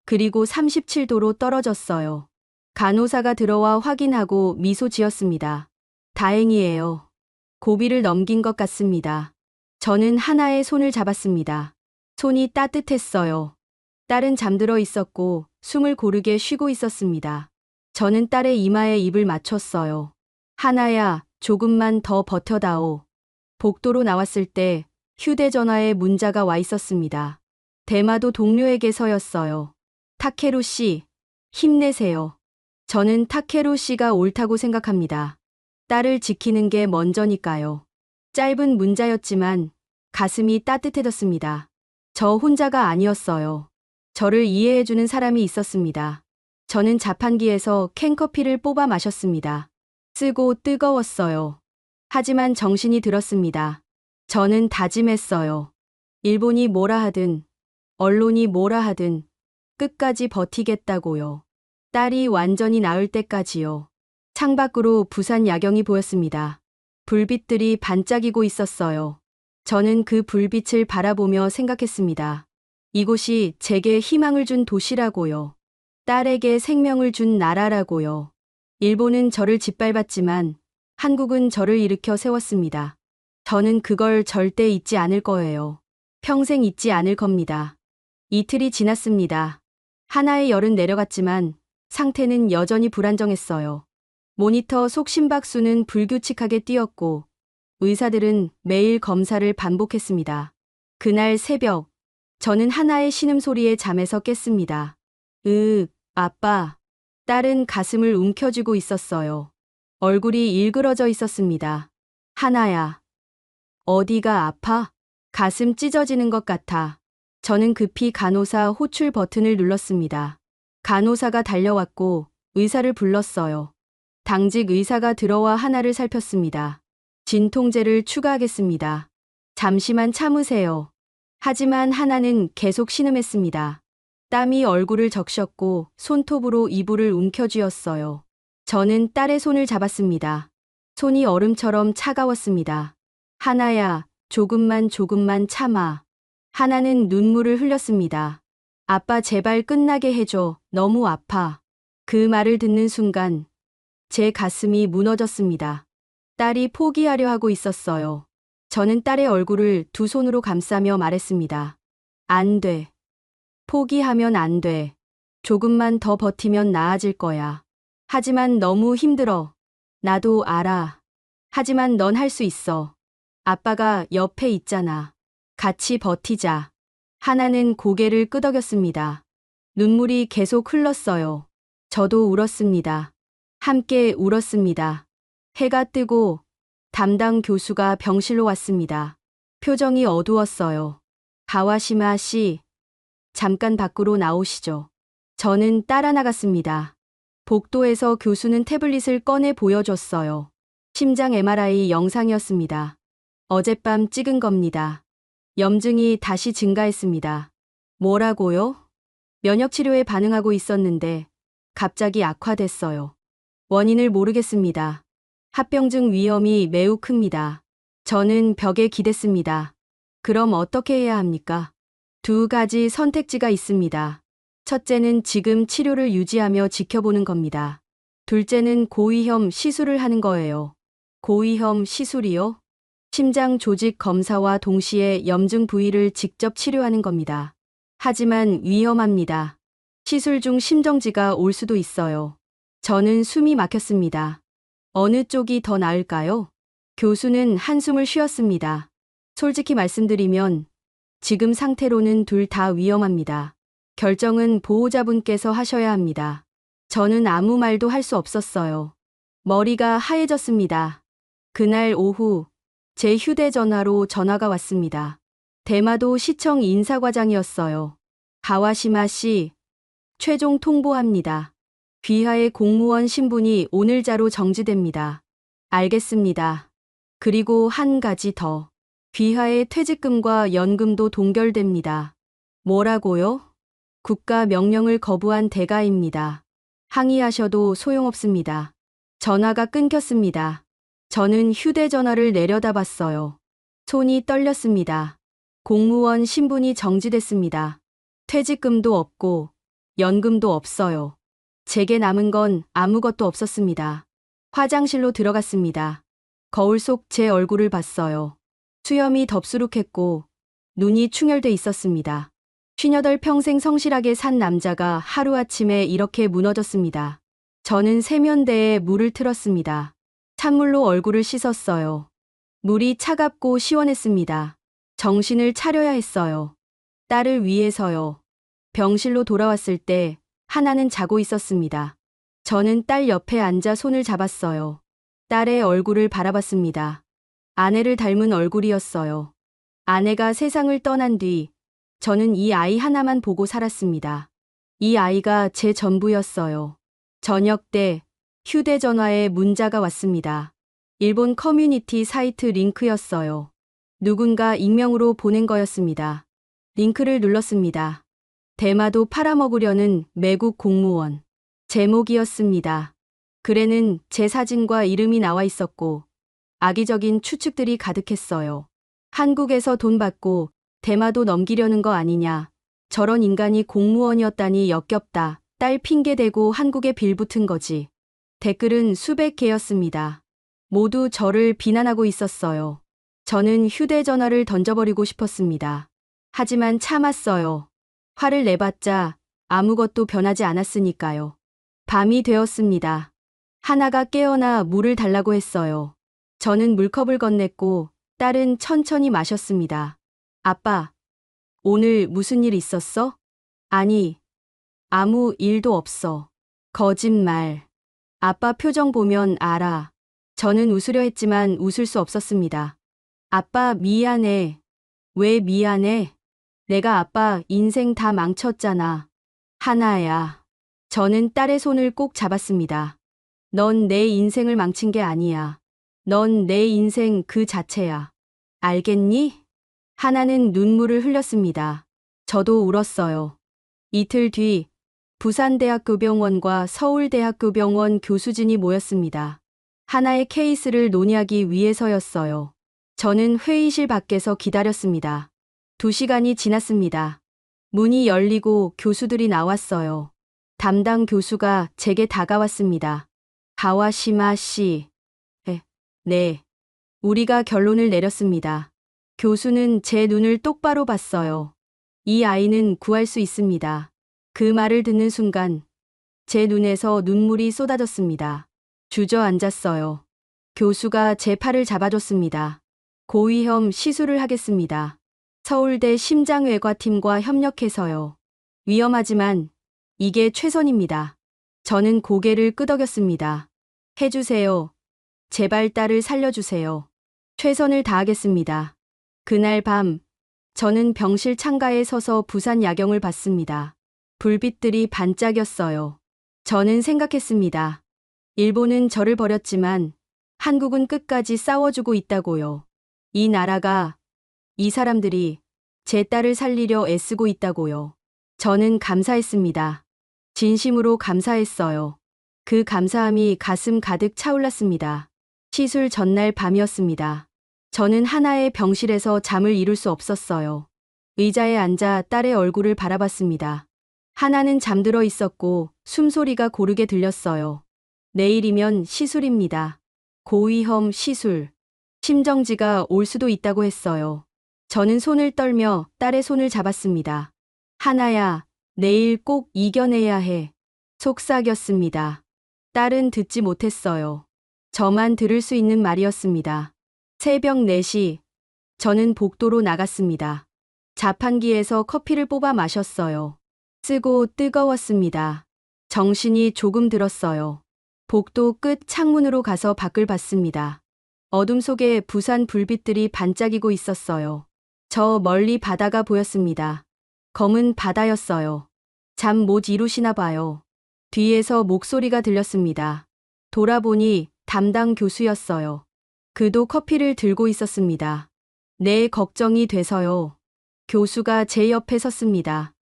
그리고 37도로 떨어졌어요. 간호사가 들어와 확인하고 미소 지었습니다. 다행이에요. 고비를 넘긴 것 같습니다. 저는 하나의 손을 잡았습니다. 손이 따뜻했어요. 딸은 잠들어 있었고 숨을 고르게 쉬고 있었습니다. 저는 딸의 이마에 입을 맞췄어요. 하나야, 조금만 더 버텨다오. 복도로 나왔을 때 휴대전화에 문자가 와 있었습니다. 대마도 동료에게서였어요. 타케루 씨, 힘내세요. 저는 타케루 씨가 옳다고 생각합니다. 딸을 지키는 게 먼저니까요. 짧은 문자였지만 가슴이 따뜻해졌습니다. 저 혼자가 아니었어요. 저를 이해해주는 사람이 있었습니다. 저는 자판기에서 캔커피를 뽑아 마셨습니다. 쓰고 뜨거웠어요. 하지만 정신이 들었습니다. 저는 다짐했어요. 일본이 뭐라 하든, 언론이 뭐라 하든 끝까지 버티겠다고요. 딸이 완전히 나을 때까지요. 창밖으로 부산 야경이 보였습니다. 불빛들이 반짝이고 있었어요. 저는 그 불빛을 바라보며 생각했습니다. 이곳이 제게 희망을 준 도시라고요. 딸에게 생명을 준 나라라고요. 일본은 저를 짓밟았지만 한국은 저를 일으켜 세웠습니다. 저는 그걸 절대 잊지 않을 거예요. 평생 잊지 않을 겁니다. 이틀이 지났습니다. 하나의 열은 내려갔지만 상태는 여전히 불안정했어요. 모니터 속 심박수는 불규칙하게 뛰었고 의사들은 매일 검사를 반복했습니다. 그날 새벽, 저는 하나의 신음소리에 잠에서 깼습니다. 아빠. 딸은 가슴을 움켜쥐고 있었어요. 얼굴이 일그러져 있었습니다. 하나야. 어디가 아파? 가슴 찢어지는 것 같아. 저는 급히 간호사 호출 버튼을 눌렀습니다. 간호사가 달려왔고 의사를 불렀어요. 당직 의사가 들어와 하나를 살폈습니다. 진통제를 추가하겠습니다. 잠시만 참으세요. 하지만 하나는 계속 신음했습니다. 땀이 얼굴을 적셨고 손톱으로 이불을 움켜쥐었어요. 저는 딸의 손을 잡았습니다. 손이 얼음처럼 차가웠습니다. 하나야, 조금만 참아. 하나는 눈물을 흘렸습니다. 아빠 제발 끝나게 해줘. 너무 아파. 그 말을 듣는 순간 제 가슴이 무너졌습니다. 딸이 포기하려 하고 있었어요. 저는 딸의 얼굴을 두 손으로 감싸며 말했습니다. 안 돼. 포기하면 안 돼. 조금만 더 버티면 나아질 거야. 하지만 너무 힘들어. 나도 알아. 하지만 넌 할 수 있어. 아빠가 옆에 있잖아. 같이 버티자. 하나는 고개를 끄덕였습니다. 눈물이 계속 흘렀어요. 저도 울었습니다. 함께 울었습니다. 해가 뜨고 담당 교수가 병실로 왔습니다. 표정이 어두웠어요. 가와시마 씨, 잠깐 밖으로 나오시죠. 저는 따라 나갔습니다. 복도에서 교수는 태블릿을 꺼내 보여줬어요. 심장 MRI 영상이었습니다. 어젯밤 찍은 겁니다. 염증이 다시 증가했습니다. 뭐라고요? 면역치료에 반응하고 있었는데 갑자기 악화됐어요. 원인을 모르겠습니다. 합병증 위험이 매우 큽니다. 저는 벽에 기댔습니다. 그럼 어떻게 해야 합니까? 두 가지 선택지가 있습니다. 첫째는 지금 치료를 유지하며 지켜보는 겁니다. 둘째는 고위험 시술을 하는 거예요. 고위험 시술이요? 심장 조직 검사와 동시에 염증 부위를 직접 치료하는 겁니다. 하지만 위험합니다. 시술 중 심정지가 올 수도 있어요. 저는 숨이 막혔습니다. 어느 쪽이 더 나을까요? 교수는 한숨을 쉬었습니다. 솔직히 말씀드리면 지금 상태로는 둘 다 위험합니다. 결정은 보호자분께서 하셔야 합니다. 저는 아무 말도 할 수 없었어요. 머리가 하얘졌습니다. 그날 오후 제 휴대전화로 전화가 왔습니다. 대마도 시청 인사과장이었어요. 가와시마 씨, 최종 통보합니다. 귀하의 공무원 신분이 오늘자로 정지됩니다. 알겠습니다. 그리고 한 가지 더. 귀하의 퇴직금과 연금도 동결됩니다. 뭐라고요? 국가 명령을 거부한 대가입니다. 항의하셔도 소용없습니다. 전화가 끊겼습니다. 저는 휴대전화를 내려다봤어요. 손이 떨렸습니다. 공무원 신분이 정지됐습니다. 퇴직금도 없고 연금도 없어요. 제게 남은 건 아무것도 없었습니다. 화장실로 들어갔습니다. 거울 속 제 얼굴을 봤어요. 수염이 덥수룩했고 눈이 충혈돼 있었습니다. 58평생 성실하게 산 남자가 하루아침에 이렇게 무너졌습니다. 저는 세면대에 물을 틀었습니다. 찬물로 얼굴을 씻었어요. 물이 차갑고 시원했습니다. 정신을 차려야 했어요. 딸을 위해서요. 병실로 돌아왔을 때 하나는 자고 있었습니다. 저는 딸 옆에 앉아 손을 잡았어요. 딸의 얼굴을 바라봤습니다. 아내를 닮은 얼굴이었어요. 아내가 세상을 떠난 뒤 저는 이 아이 하나만 보고 살았습니다. 이 아이가 제 전부였어요. 저녁 때 휴대전화에 문자가 왔습니다. 일본 커뮤니티 사이트 링크였어요. 누군가 익명으로 보낸 거였습니다. 링크를 눌렀습니다. 대마도 팔아먹으려는 매국 공무원. 제목이었습니다. 글에는 제 사진과 이름이 나와 있었고 악의적인 추측들이 가득했어요. 한국에서 돈 받고 대마도 넘기려는 거 아니냐. 저런 인간이 공무원이었다니 역겹다. 딸 핑계대고 한국에 빌붙은 거지. 댓글은 수백 개였습니다. 모두 저를 비난하고 있었어요. 저는 휴대전화를 던져버리고 싶었습니다. 하지만 참았어요. 화를 내봤자 아무것도 변하지 않았으니까요. 밤이 되었습니다. 하나가 깨어나 물을 달라고 했어요. 저는 물컵을 건넸고 딸은 천천히 마셨습니다. 아빠, 오늘 무슨 일 있었어? 아니, 아무 일도 없어. 거짓말. 아빠 표정 보면 알아. 저는 웃으려 했지만 웃을 수 없었습니다. 아빠 미안해. 왜 미안해? 내가 아빠 인생 다 망쳤잖아. 하나야. 저는 딸의 손을 꼭 잡았습니다. 넌 내 인생을 망친 게 아니야. 넌 내 인생 그 자체야. 알겠니? 하나는 눈물을 흘렸습니다. 저도 울었어요. 이틀 뒤 부산대학교 병원과 서울대학교 병원 교수진이 모였습니다. 하나의 케이스를 논의하기 위해서였어요. 저는 회의실 밖에서 기다렸습니다. 2시간이 지났습니다. 문이 열리고 교수들이 나왔어요. 담당 교수가 제게 다가왔습니다. 가와시마 씨. 네. 우리가 결론을 내렸습니다. 교수는 제 눈을 똑바로 봤어요. 이 아이는 구할 수 있습니다. 그 말을 듣는 순간 제 눈에서 눈물이 쏟아졌습니다. 주저앉았어요. 교수가 제 팔을 잡아줬습니다. 고위험 시술을 하겠습니다. 서울대 심장외과팀과 협력해서요. 위험하지만 이게 최선입니다. 저는 고개를 끄덕였습니다. 해주세요. 제발 딸을 살려주세요. 최선을 다하겠습니다. 그날 밤 저는 병실 창가에 서서 부산 야경을 봤습니다. 불빛들이 반짝였어요. 저는 생각했습니다. 일본은 저를 버렸지만 한국은 끝까지 싸워주고 있다고요. 이 나라가, 이 사람들이 제 딸을 살리려 애쓰고 있다고요. 저는 감사했습니다. 진심으로 감사했어요. 그 감사함이 가슴 가득 차올랐습니다. 시술 전날 밤이었습니다. 저는 하나의 병실에서 잠을 이룰 수 없었어요. 의자에 앉아 딸의 얼굴을 바라봤습니다. 하나는 잠들어 있었고 숨소리가 고르게 들렸어요. 내일이면 시술입니다. 고위험 시술. 심정지가 올 수도 있다고 했어요. 저는 손을 떨며 딸의 손을 잡았습니다. 하나야, 내일 꼭 이겨내야 해. 속삭였습니다. 딸은 듣지 못했어요. 저만 들을 수 있는 말이었습니다. 새벽 4시, 저는 복도로 나갔습니다. 자판기에서 커피를 뽑아 마셨어요. 쓰고 뜨거웠습니다. 정신이 조금 들었어요. 복도 끝 창문으로 가서 밖을 봤습니다. 어둠 속에 부산 불빛들이 반짝이고 있었어요. 저 멀리 바다가 보였습니다. 검은 바다였어요. 잠 못 이루시나 봐요. 뒤에서 목소리가 들렸습니다. 돌아보니 담당 교수였어요. 그도 커피를 들고 있었습니다. 네, 걱정이 돼서요. 교수가 제 옆에 섰습니다.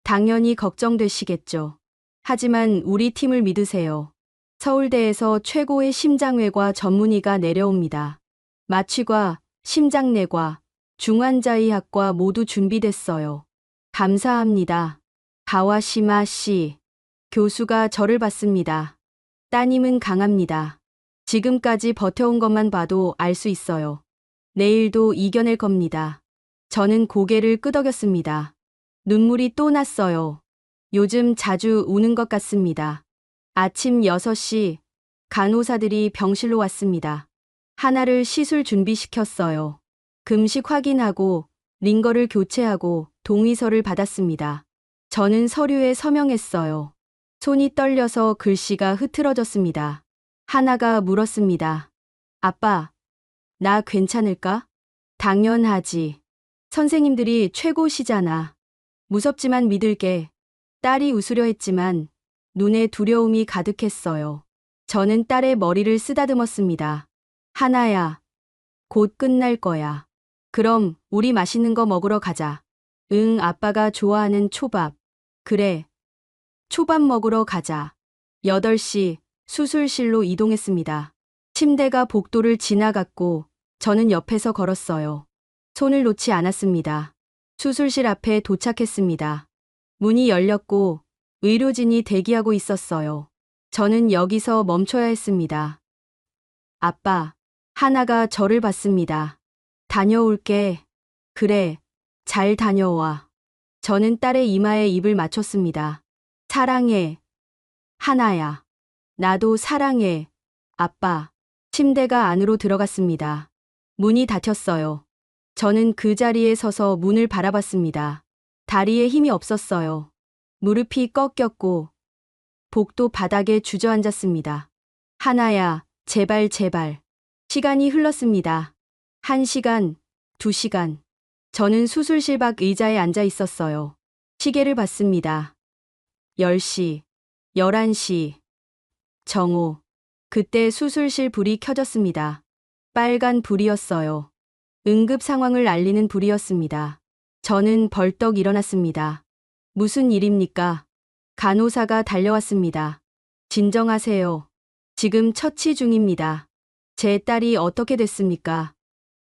당연히 걱정되시겠죠. 하지만 우리 팀을 믿으세요. 서울대에서 최고의 심장외과 전문의가 내려옵니다. 마취과 심장내과, 중환자의학과 모두 준비됐어요. 감사합니다. 가와시마 씨. 교수가 저를 봤습니다. 따님은 강합니다. 지금까지 버텨온 것만 봐도 알 수 있어요. 내일도 이겨낼 겁니다. 저는 고개를 끄덕였습니다. 눈물이 또 났어요. 요즘 자주 우는 것 같습니다. 아침 6시 간호사들이 병실로 왔습니다. 하나를 시술 준비시켰어요. 금식 확인하고 링거를 교체하고 동의서를 받았습니다. 저는 서류에 서명했어요. 손이 떨려서 글씨가 흐트러졌습니다. 하나가 물었습니다. 아빠, 나 괜찮을까? 당연하지. 선생님들이 최고시잖아. 무섭지만 믿을게. 딸이 웃으려 했지만 눈에 두려움이 가득했어요. 저는 딸의 머리를 쓰다듬었습니다. 하나야, 곧 끝날 거야. 그럼 우리 맛있는 거 먹으러 가자. 응, 아빠가 좋아하는 초밥. 그래, 초밥 먹으러 가자. 8시 수술실로 이동했습니다. 침대가 복도를 지나갔고 저는 옆에서 걸었어요. 손을 놓지 않았습니다. 수술실 앞에 도착했습니다. 문이 열렸고 의료진이 대기하고 있었어요. 저는 여기서 멈춰야 했습니다. 아빠, 하나가 저를 봤습니다. 다녀올게. 그래, 잘 다녀와. 저는 딸의 이마에 입을 맞췄습니다. 사랑해. 하나야. 나도 사랑해. 아빠. 침대가 안으로 들어갔습니다. 문이 닫혔어요. 저는 그 자리에 서서 문을 바라봤습니다. 다리에 힘이 없었어요. 무릎이 꺾였고 복도 바닥에 주저앉았습니다. 하나야, 제발 제발. 시간이 흘렀습니다. 1시간, 2시간. 저는 수술실 밖 의자에 앉아 있었어요. 시계를 봤습니다. 10시, 11시. 정오. 그때 수술실 불이 켜졌습니다. 빨간 불이었어요. 응급 상황을 알리는 불이었습니다. 저는 벌떡 일어났습니다. 무슨 일입니까? 간호사가 달려왔습니다. 진정하세요. 지금 처치 중입니다. 제 딸이 어떻게 됐습니까?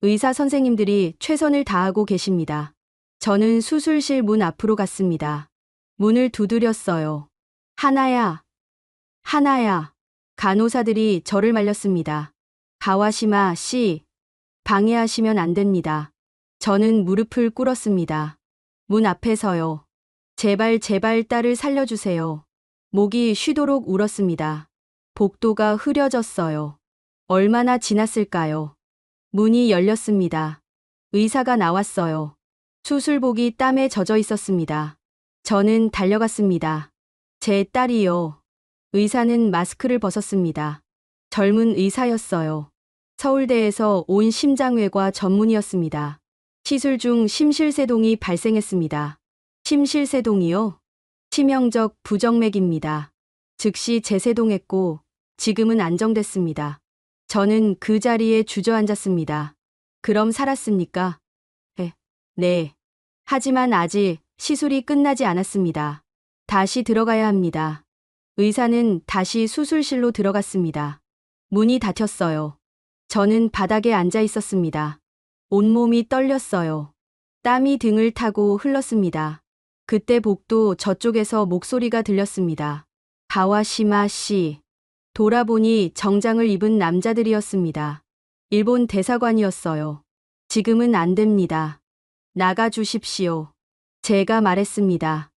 의사 선생님들이 최선을 다하고 계십니다. 저는 수술실 문 앞으로 갔습니다. 문을 두드렸어요. 하나야. 하나야. 간호사들이 저를 말렸습니다. 가와시마 씨. 방해하시면 안 됩니다. 저는 무릎을 꿇었습니다. 문 앞에서요. 제발 제발 딸을 살려주세요. 목이 쉬도록 울었습니다. 복도가 흐려졌어요. 얼마나 지났을까요? 문이 열렸습니다. 의사가 나왔어요. 수술복이 땀에 젖어 있었습니다. 저는 달려갔습니다. 제 딸이요. 의사는 마스크를 벗었습니다. 젊은 의사였어요. 서울대에서 온 심장외과 전문의였습니다. 시술 중 심실세동이 발생했습니다. 심실세동이요? 치명적 부정맥입니다. 즉시 재세동했고 지금은 안정됐습니다. 저는 그 자리에 주저앉았습니다. 그럼 살았습니까? 네. 하지만 아직 시술이 끝나지 않았습니다. 다시 들어가야 합니다. 의사는 다시 수술실로 들어갔습니다. 문이 닫혔어요. 저는 바닥에 앉아 있었습니다. 온몸이 떨렸어요. 땀이 등을 타고 흘렀습니다. 그때 복도 저쪽에서 목소리가 들렸습니다. 가와시마 씨. 돌아보니 정장을 입은 남자들이었습니다. 일본 대사관이었어요. 지금은 안 됩니다. 나가 주십시오. 제가 말했습니다.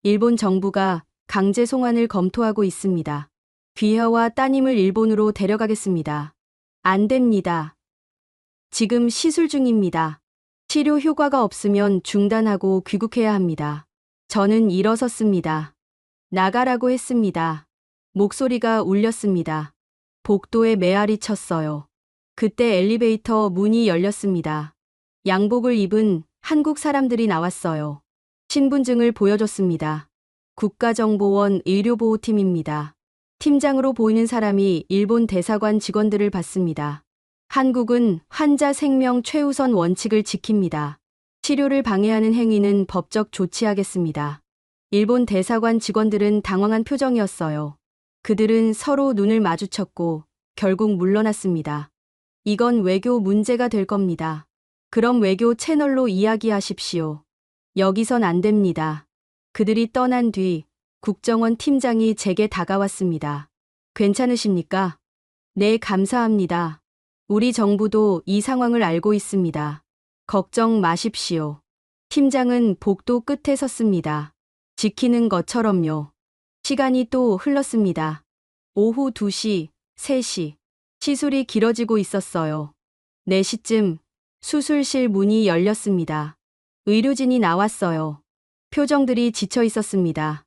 일본 정부가 강제 송환을 검토하고 있습니다. 귀하와 따님을 일본으로 데려가겠습니다. 안 됩니다. 지금 시술 중입니다. 치료 효과가 없으면 중단하고 귀국해야 합니다. 저는 일어섰습니다. 나가라고 했습니다. 목소리가 울렸습니다. 복도에 메아리 쳤어요. 그때 엘리베이터 문이 열렸습니다. 양복을 입은 한국 사람들이 나왔어요. 신분증을 보여줬습니다. 국가정보원 의료보호팀입니다. 팀장으로 보이는 사람이 일본 대사관 직원들을 봤습니다. 한국은 환자 생명 최우선 원칙을 지킵니다. 치료를 방해하는 행위는 법적 조치하겠습니다. 일본 대사관 직원들은 당황한 표정이었어요. 그들은 서로 눈을 마주쳤고 결국 물러났습니다. 이건 외교 문제가 될 겁니다. 그럼 외교 채널로 이야기하십시오. 여기선 안 됩니다. 그들이 떠난 뒤 국정원 팀장이 제게 다가왔습니다. 괜찮으십니까? 네, 감사합니다. 우리 정부도 이 상황을 알고 있습니다. 걱정 마십시오. 팀장은 복도 끝에 섰습니다. 지키는 것처럼요. 시간이 또 흘렀습니다. 오후 2시, 3시. 시술이 길어지고 있었어요. 4시쯤 수술실 문이 열렸습니다. 의료진이 나왔어요. 표정들이 지쳐 있었습니다.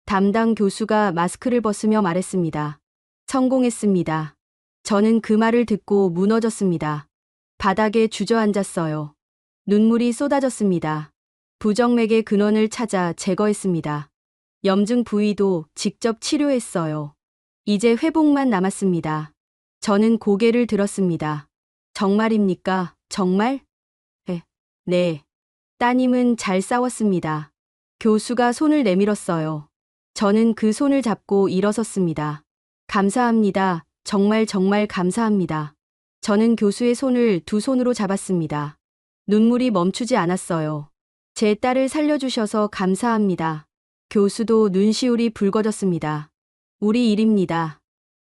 담당 교수가 마스크를 벗으며 말했습니다. 성공했습니다. 저는 그 말을 듣고 무너졌습니다. 바닥에 주저앉았어요. 눈물이 쏟아졌습니다. 부정맥의 근원을 찾아 제거했습니다. 염증 부위도 직접 치료했어요. 이제 회복만 남았습니다. 저는 고개를 들었습니다. 정말입니까? 정말? 네. 따님은 잘 싸웠습니다. 교수가 손을 내밀었어요. 저는 그 손을 잡고 일어섰습니다. 감사합니다. 정말 감사합니다. 저는 교수의 손을 두 손으로 잡았습니다. 눈물이 멈추지 않았어요. 제 딸을 살려주셔서 감사합니다. 교수도 눈시울이 붉어졌습니다. 우리 일입니다.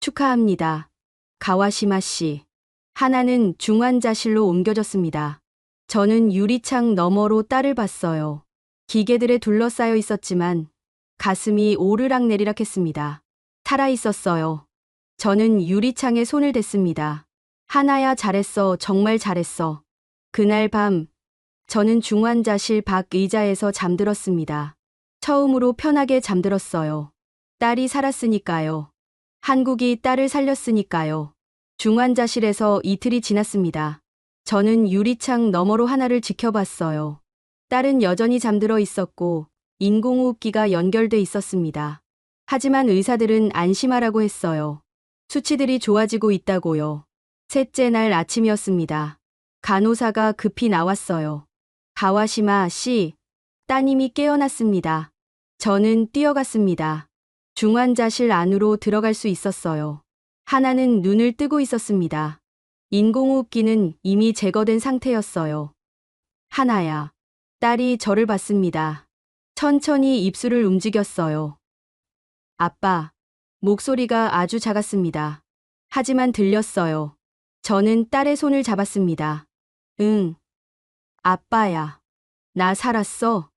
축하합니다. 가와시마 씨. 하나는 중환자실로 옮겨졌습니다. 저는 유리창 너머로 딸을 봤어요. 기계들에 둘러싸여 있었지만 가슴이 오르락내리락 했습니다. 살아있었어요. 저는 유리창에 손을 댔습니다. 하나야, 잘했어. 정말 잘했어. 그날 밤 저는 중환자실 밖 의자에서 잠들었습니다. 처음으로 편하게 잠들었어요. 딸이 살았으니까요. 한국이 딸을 살렸으니까요. 중환자실에서 이틀이 지났습니다. 저는 유리창 너머로 하나를 지켜봤어요. 딸은 여전히 잠들어 있었고 인공호흡기가 연결돼 있었습니다. 하지만 의사들은 안심하라고 했어요. 수치들이 좋아지고 있다고요. 셋째 날 아침이었습니다. 간호사가 급히 나왔어요. 가와시마 씨, 따님이 깨어났습니다. 저는 뛰어갔습니다. 중환자실 안으로 들어갈 수 있었어요. 하나는 눈을 뜨고 있었습니다. 인공호흡기는 이미 제거된 상태였어요. 하나야. 딸이 저를 봤습니다. 천천히 입술을 움직였어요. 아빠. 목소리가 아주 작았습니다. 하지만 들렸어요. 저는 딸의 손을 잡았습니다. 응. 아빠야. 나 살았어.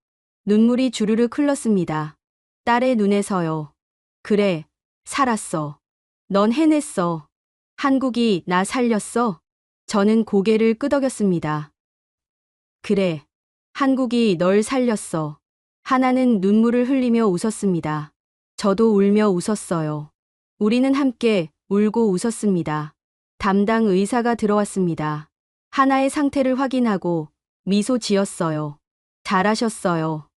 눈물이 주르륵 흘렀습니다. 딸의 눈에서요. 그래, 살았어. 넌 해냈어. 한국이 나 살렸어. 저는 고개를 끄덕였습니다. 그래, 한국이 널 살렸어. 하나는 눈물을 흘리며 웃었습니다. 저도 울며 웃었어요. 우리는 함께 울고 웃었습니다. 담당 의사가 들어왔습니다. 하나의 상태를 확인하고 미소 지었어요. 잘하셨어요.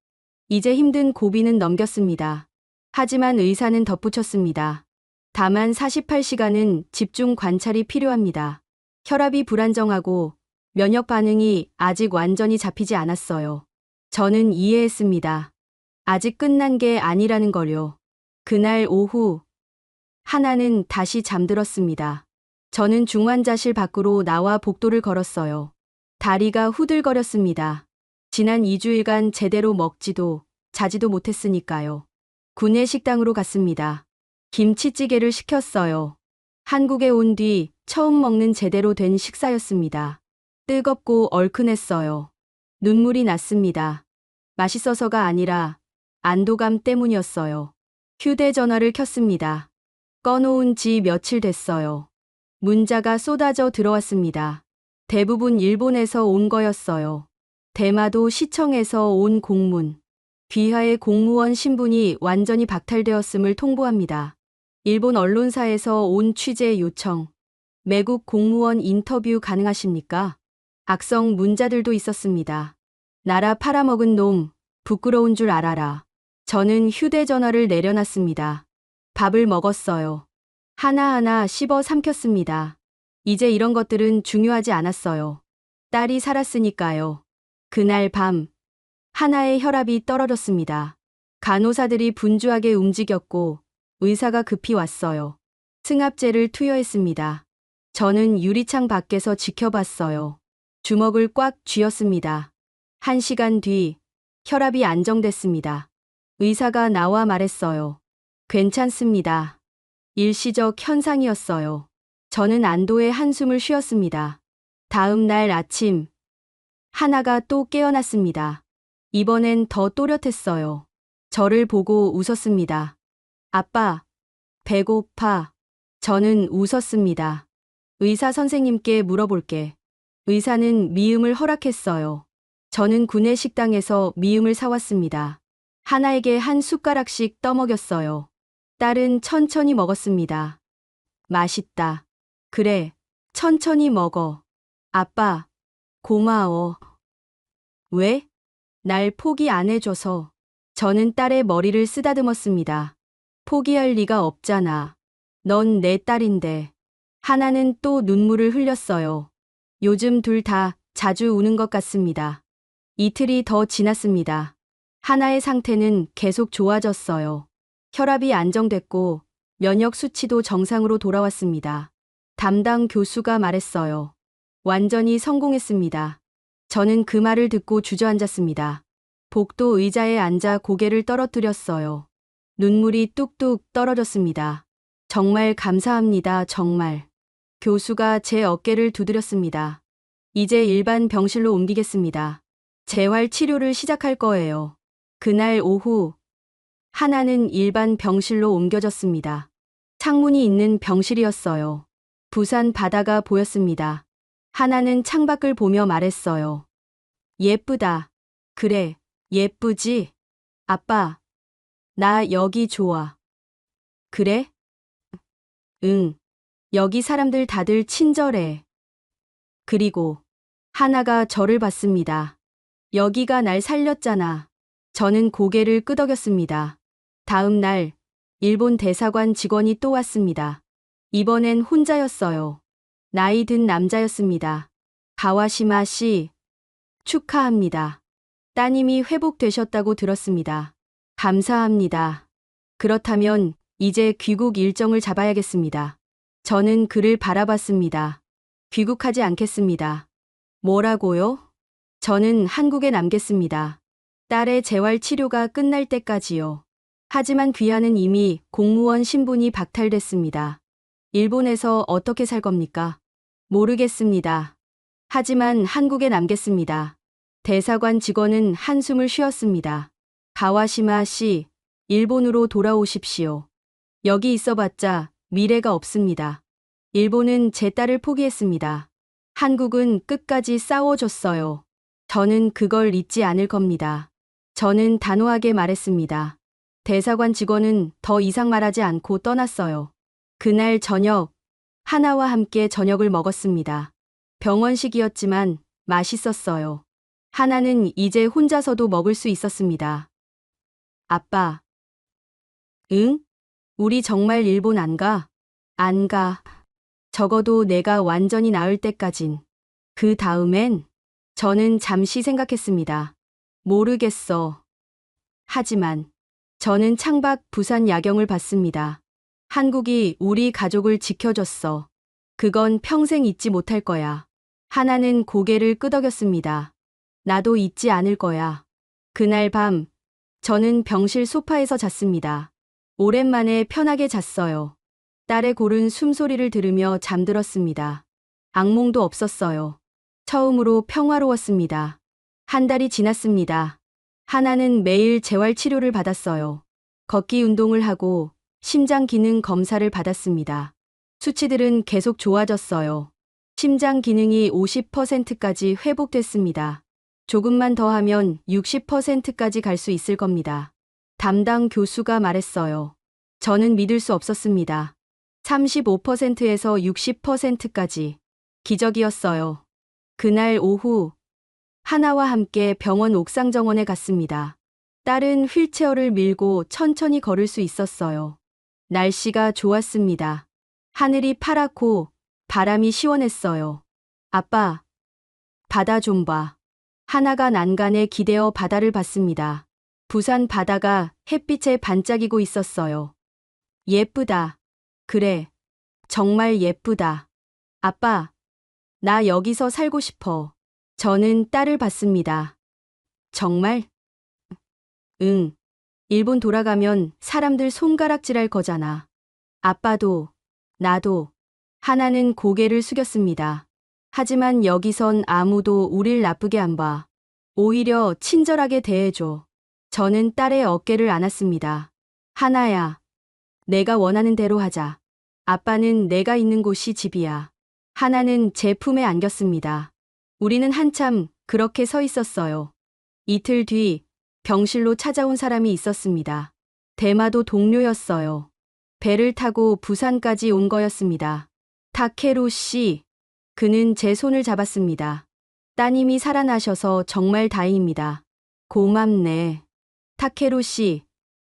이제 힘든 고비는 넘겼습니다. 하지만 의사는 덧붙였습니다. 다만 48시간은 집중 관찰이 필요합니다. 혈압이 불안정하고 면역 반응이 아직 완전히 잡히지 않았어요. 저는 이해했습니다. 아직 끝난 게 아니라는 걸요. 그날 오후 하나는 다시 잠들었습니다. 저는 중환자실 밖으로 나와 복도를 걸었어요. 다리가 후들거렸습니다. 지난 2주일간 제대로 먹지도 자지도 못했으니까요. 구내 식당으로 갔습니다. 김치찌개를 시켰어요. 한국에 온 뒤 처음 먹는 제대로 된 식사였습니다. 뜨겁고 얼큰했어요. 눈물이 났습니다. 맛있어서가 아니라 안도감 때문이었어요. 휴대전화를 켰습니다. 꺼놓은 지 며칠 됐어요. 문자가 쏟아져 들어왔습니다. 대부분 일본에서 온 거였어요. 대마도 시청에서 온 공문. 귀하의 공무원 신분이 완전히 박탈되었음을 통보합니다. 일본 언론사에서 온 취재 요청. 매국 공무원 인터뷰 가능하십니까? 악성 문자들도 있었습니다. 나라 팔아먹은 놈, 부끄러운 줄 알아라. 저는 휴대전화를 내려놨습니다. 밥을 먹었어요. 하나하나 씹어 삼켰습니다. 이제 이런 것들은 중요하지 않았어요. 딸이 살았으니까요. 그날 밤, 하나의 혈압이 떨어졌습니다. 간호사들이 분주하게 움직였고 의사가 급히 왔어요. 승합제를 투여했습니다. 저는 유리창 밖에서 지켜봤어요. 주먹을 꽉 쥐었습니다. 1시간 뒤 혈압이 안정됐습니다. 의사가 나와 말했어요. 괜찮습니다. 일시적 현상이었어요. 저는 안도의 한숨을 쉬었습니다. 다음 날 아침, 하나가 또 깨어났습니다. 이번엔 더 또렷했어요. 저를 보고 웃었습니다. 아빠, 배고파. 저는 웃었습니다. 의사 선생님께 물어볼게. 의사는 미음을 허락했어요. 저는 구내 식당에서 미음을 사왔습니다. 하나에게 한 숟가락씩 떠먹였어요. 딸은 천천히 먹었습니다. 맛있다. 그래, 천천히 먹어. 아빠, 고마워. 왜? 날 포기 안 해줘서. 저는 딸의 머리를 쓰다듬었습니다. 포기할 리가 없잖아. 넌 내 딸인데. 하나는 또 눈물을 흘렸어요. 요즘 둘 다 자주 우는 것 같습니다. 이틀이 더 지났습니다. 하나의 상태는 계속 좋아졌어요. 혈압이 안정됐고 면역 수치도 정상으로 돌아왔습니다. 담당 교수가 말했어요. 완전히 성공했습니다. 저는 그 말을 듣고 주저앉았습니다. 복도 의자에 앉아 고개를 떨어뜨렸어요. 눈물이 뚝뚝 떨어졌습니다. 정말 감사합니다, 정말. 교수가 제 어깨를 두드렸습니다. 이제 일반 병실로 옮기겠습니다. 재활 치료를 시작할 거예요. 그날 오후, 하나는 일반 병실로 옮겨졌습니다. 창문이 있는 병실이었어요. 부산 바다가 보였습니다. 하나는 창밖을 보며 말했어요. 예쁘다. 그래, 예쁘지? 아빠, 나 여기 좋아. 그래? 응. 여기 사람들 다들 친절해. 그리고 하나가 저를 봤습니다. 여기가 날 살렸잖아. 저는 고개를 끄덕였습니다. 다음 날, 일본 대사관 직원이 또 왔습니다. 이번엔 혼자였어요. 나이 든 남자였습니다. 가와시마 씨, 축하합니다. 따님이 회복되셨다고 들었습니다. 감사합니다. 그렇다면 이제 귀국 일정을 잡아야겠습니다. 저는 그를 바라봤습니다. 귀국하지 않겠습니다. 뭐라고요? 저는 한국에 남겠습니다. 딸의 재활 치료가 끝날 때까지요. 하지만 귀하는 이미 공무원 신분이 박탈됐습니다. 일본에서 어떻게 살 겁니까? 모르겠습니다. 하지만 한국에 남겠습니다. 대사관 직원은 한숨을 쉬었습니다. 가와시마 씨, 일본으로 돌아오십시오. 여기 있어봤자 미래가 없습니다. 일본은 제 딸을 포기했습니다. 한국은 끝까지 싸워줬어요. 저는 그걸 잊지 않을 겁니다. 저는 단호하게 말했습니다. 대사관 직원은 더 이상 말하지 않고 떠났어요. 그날 저녁, 하나와 함께 저녁을 먹었습니다. 병원식이었지만 맛있었어요. 하나는 이제 혼자서도 먹을 수 있었습니다. 아빠. 응? 우리 정말 일본 안 가? 안 가. 적어도 내가 완전히 나을 때까진. 그 다음엔? 저는 잠시 생각했습니다. 모르겠어. 하지만 저는 창밖 부산 야경을 봤습니다. 한국이 우리 가족을 지켜줬어. 그건 평생 잊지 못할 거야. 하나는 고개를 끄덕였습니다. 나도 잊지 않을 거야. 그날 밤, 저는 병실 소파에서 잤습니다. 오랜만에 편하게 잤어요. 딸의 고른 숨소리를 들으며 잠들었습니다. 악몽도 없었어요. 처음으로 평화로웠습니다. 한 달이 지났습니다. 하나는 매일 재활치료를 받았어요. 걷기 운동을 하고 심장 기능 검사를 받았습니다. 수치들은 계속 좋아졌어요. 심장 기능이 50%까지 회복됐습니다. 조금만 더 하면 60%까지 갈 수 있을 겁니다. 담당 교수가 말했어요. 저는 믿을 수 없었습니다. 35%에서 60%까지. 기적이었어요. 그날 오후 하나와 함께 병원 옥상 정원에 갔습니다. 딸은 휠체어를 밀고 천천히 걸을 수 있었어요. 날씨가 좋았습니다. 하늘이 파랗고 바람이 시원했어요. 아빠, 바다 좀 봐. 하나가 난간에 기대어 바다를 봤습니다. 부산 바다가 햇빛에 반짝이고 있었어요. 예쁘다. 그래, 정말 예쁘다. 아빠, 나 여기서 살고 싶어. 저는 딸을 봤습니다. 정말? 응. 일본 돌아가면 사람들 손가락질할 거잖아. 아빠도, 나도. 하나는 고개를 숙였습니다. 하지만 여기선 아무도 우릴 나쁘게 안 봐. 오히려 친절하게 대해줘. 저는 딸의 어깨를 안았습니다. 하나야, 내가 원하는 대로 하자. 아빠는 내가 있는 곳이 집이야. 하나는 제 품에 안겼습니다. 우리는 한참 그렇게 서 있었어요. 이틀 뒤 병실로 찾아온 사람이 있었습니다. 대마도 동료였어요. 배를 타고 부산까지 온 거였습니다. 타케루 씨, 그는 제 손을 잡았습니다. 따님이 살아나셔서 정말 다행입니다. 고맙네. 타케루 씨,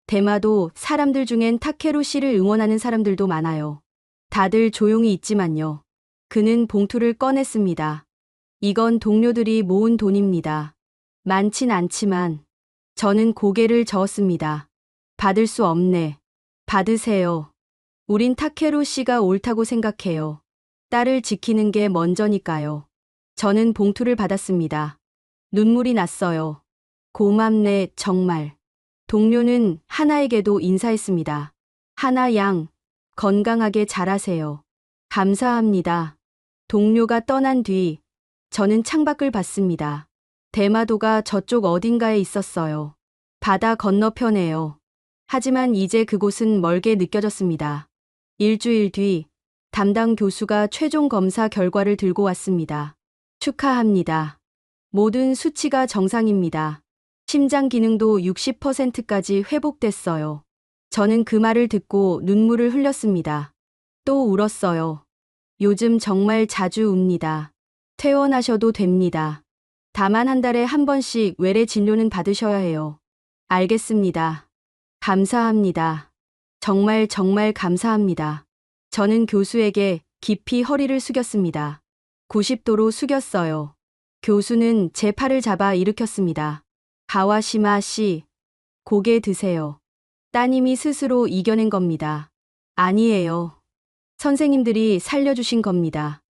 대마도 사람들 중엔 타케루 씨를 응원하는 사람들도 많아요. 다들 조용히 있지만요. 그는 봉투를 꺼냈습니다. 이건 동료들이 모은 돈입니다. 많진 않지만 저는 고개를 저었습니다. 받을 수 없네. 받으세요. 우린 타케루 씨가 옳다고 생각해요. 딸을 지키는 게 먼저니까요. 저는 봉투를 받았습니다. 눈물이 났어요. 고맙네, 정말. 동료는 하나에게도 인사했습니다. 하나 양, 건강하게 자라세요. 감사합니다. 동료가 떠난 뒤 저는 창밖을 봤습니다. 대마도가 저쪽 어딘가에 있었어요. 바다 건너편에요. 하지만 이제 그곳은 멀게 느껴졌습니다. 일주일 뒤 담당 교수가 최종 검사 결과를 들고 왔습니다. 축하합니다. 모든 수치가 정상입니다. 심장 기능도 60%까지 회복됐어요. 저는 그 말을 듣고 눈물을 흘렸습니다. 또 울었어요. 요즘 정말 자주 웁니다. 퇴원하셔도 됩니다. 다만 한 달에 한 번씩 외래 진료는 받으셔야 해요. 알겠습니다. 감사합니다. 정말 감사합니다. 저는 교수에게 깊이 허리를 숙였습니다. 90도로 숙였어요. 교수는 제 팔을 잡아 일으켰습니다. 가와시마 씨, 고개 드세요. 따님이 스스로 이겨낸 겁니다. 아니에요. 선생님들이 살려주신 겁니다.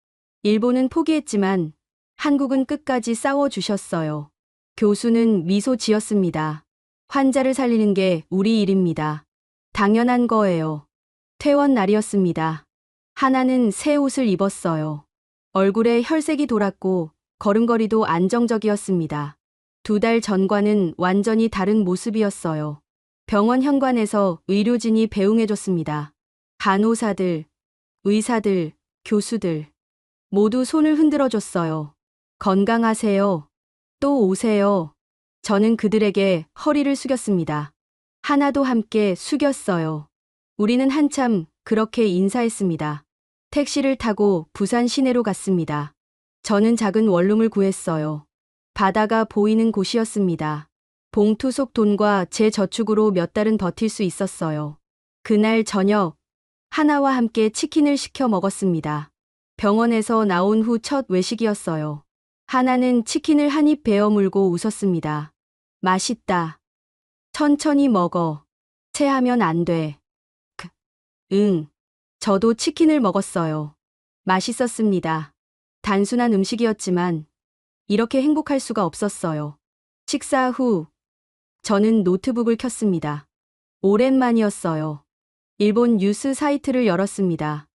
일본은 포기했지만 한국은 끝까지 싸워주셨어요. 교수는 미소 지었습니다. 환자를 살리는 게 우리 일입니다. 당연한 거예요. 퇴원 날이었습니다. 하나는 새 옷을 입었어요. 얼굴에 혈색이 돌았고 걸음걸이도 안정적이었습니다. 2달 전과는 완전히 다른 모습이었어요. 병원 현관에서 의료진이 배웅해줬습니다. 간호사들, 의사들, 교수들 모두 손을 흔들어줬어요. 건강하세요. 또 오세요. 저는 그들에게 허리를 숙였습니다. 하나도 함께 숙였어요. 우리는 한참 그렇게 인사했습니다. 택시를 타고 부산 시내로 갔습니다. 저는 작은 원룸을 구했어요. 바다가 보이는 곳이었습니다. 봉투 속 돈과 제 저축으로 몇 달은 버틸 수 있었어요. 그날 저녁, 하나와 함께 치킨을 시켜 먹었습니다. 병원에서 나온 후 첫 외식이었어요. 하나는 치킨을 한 입 베어 물고 웃었습니다. 맛있다. 천천히 먹어. 체하면 안 돼. 응. 저도 치킨을 먹었어요. 맛있었습니다. 단순한 음식이었지만 이렇게 행복할 수가 없었어요. 식사 후 저는 노트북을 켰습니다. 오랜만이었어요. 일본 뉴스 사이트를 열었습니다.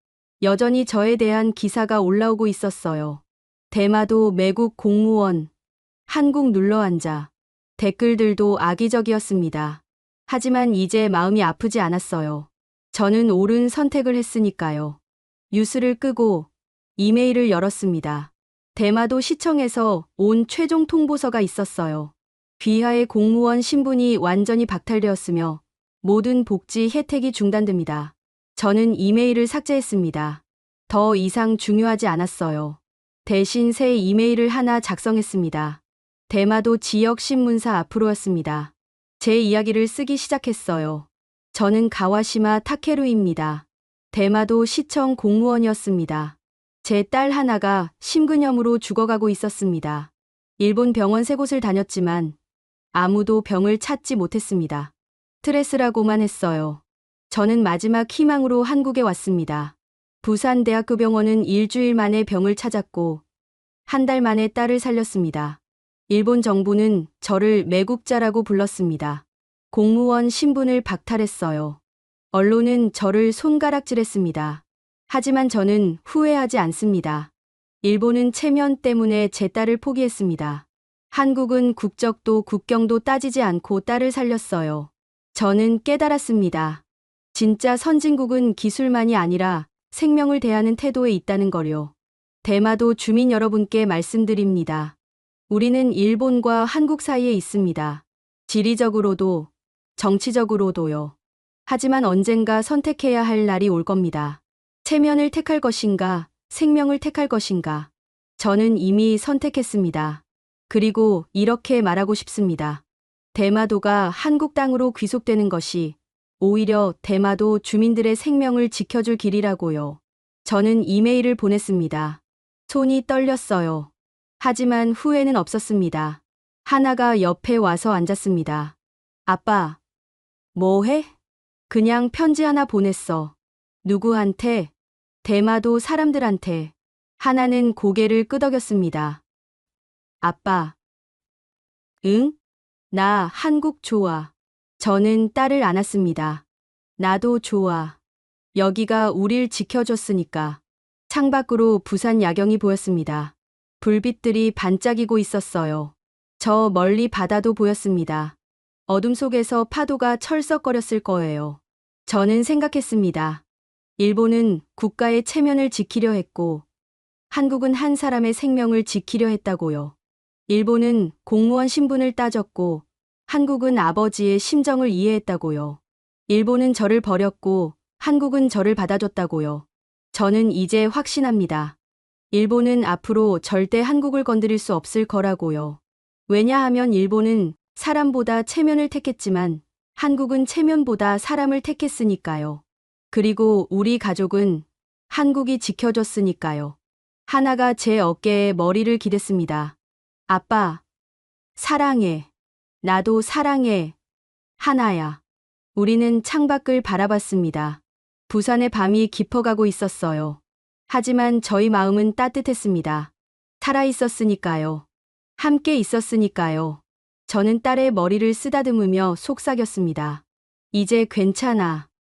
여전히 저에 대한 기사가 올라오고 있었어요. 대마도 매국 공무원, 한국 눌러앉아. 댓글들도 악의적이었습니다. 하지만 이제 마음이 아프지 않았어요. 저는 옳은 선택을 했으니까요. 뉴스를 끄고 이메일을 열었습니다. 대마도 시청에서 온 최종 통보서가 있었어요. 귀하의 공무원 신분이 완전히 박탈되었으며 모든 복지 혜택이 중단됩니다. 저는 이메일을 삭제했습니다. 더 이상 중요하지 않았어요. 대신 새 이메일을 하나 작성했습니다. 대마도 지역 신문사 앞으로였습니다. 제 이야기를 쓰기 시작했어요. 저는 가와시마 타케루입니다. 대마도 시청 공무원이었습니다. 제 딸 하나가 심근염으로 죽어가고 있었습니다. 일본 병원 3곳을 다녔지만 아무도 병을 찾지 못했습니다. 스트레스라고만 했어요. 저는 마지막 희망으로 한국에 왔습니다. 부산대학교 병원은 일주일 만에 병을 찾았고 한 달 만에 딸을 살렸습니다. 일본 정부는 저를 매국자라고 불렀습니다. 공무원 신분을 박탈했어요. 언론은 저를 손가락질했습니다. 하지만 저는 후회하지 않습니다. 일본은 체면 때문에 제 딸을 포기했습니다. 한국은 국적도 국경도 따지지 않고 딸을 살렸어요. 저는 깨달았습니다. 진짜 선진국은 기술만이 아니라 생명을 대하는 태도에 있다는 거요. 대마도 주민 여러분께 말씀드립니다. 우리는 일본과 한국 사이에 있습니다. 지리적으로도 정치적으로도요. 하지만 언젠가 선택해야 할 날이 올 겁니다. 체면을 택할 것인가, 생명을 택할 것인가. 저는 이미 선택했습니다. 그리고 이렇게 말하고 싶습니다. 대마도가 한국 땅으로 귀속되는 것이 오히려 대마도 주민들의 생명을 지켜줄 길이라고요. 저는 이메일을 보냈습니다. 손이 떨렸어요. 하지만 후회는 없었습니다. 하나가 옆에 와서 앉았습니다. 아빠, 뭐 해? 그냥 편지 하나 보냈어. 누구한테? 대마도 사람들한테. 하나는 고개를 끄덕였습니다. 아빠. 응? 나 한국 좋아. 저는 딸을 안았습니다. 나도 좋아. 여기가 우릴 지켜줬으니까. 창밖으로 부산 야경이 보였습니다. 불빛들이 반짝이고 있었어요. 저 멀리 바다도 보였습니다. 어둠 속에서 파도가 철썩거렸을 거예요. 저는 생각했습니다. 일본은 국가의 체면을 지키려 했고, 한국은 한 사람의 생명을 지키려 했다고요. 일본은 공무원 신분을 따졌고, 한국은 아버지의 심정을 이해했다고요. 일본은 저를 버렸고, 한국은 저를 받아줬다고요. 저는 이제 확신합니다. 일본은 앞으로 절대 한국을 건드릴 수 없을 거라고요. 왜냐하면 일본은 사람보다 체면을 택했지만 한국은 체면보다 사람을 택했으니까요. 그리고 우리 가족은 한국이 지켜줬으니까요. 하나가 제 어깨에 머리를 기댔습니다. 아빠, 사랑해. 나도 사랑해. 하나야. 우리는 창밖을 바라봤습니다. 부산의 밤이 깊어가고 있었어요. 하지만 저희 마음은 따뜻했습니다. 살아있었으니까요. 함께 있었으니까요. 저는 딸의 머리를 쓰다듬으며 속삭였습니다. 이제 괜찮아.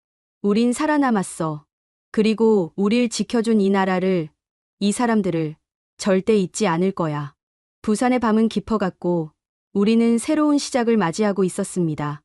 우린 살아남았어. 그리고 우릴 지켜준 이 나라를, 이 사람들을 절대 잊지 않을 거야. 부산의 밤은 깊어갔고 우리는 새로운 시작을 맞이하고 있었습니다.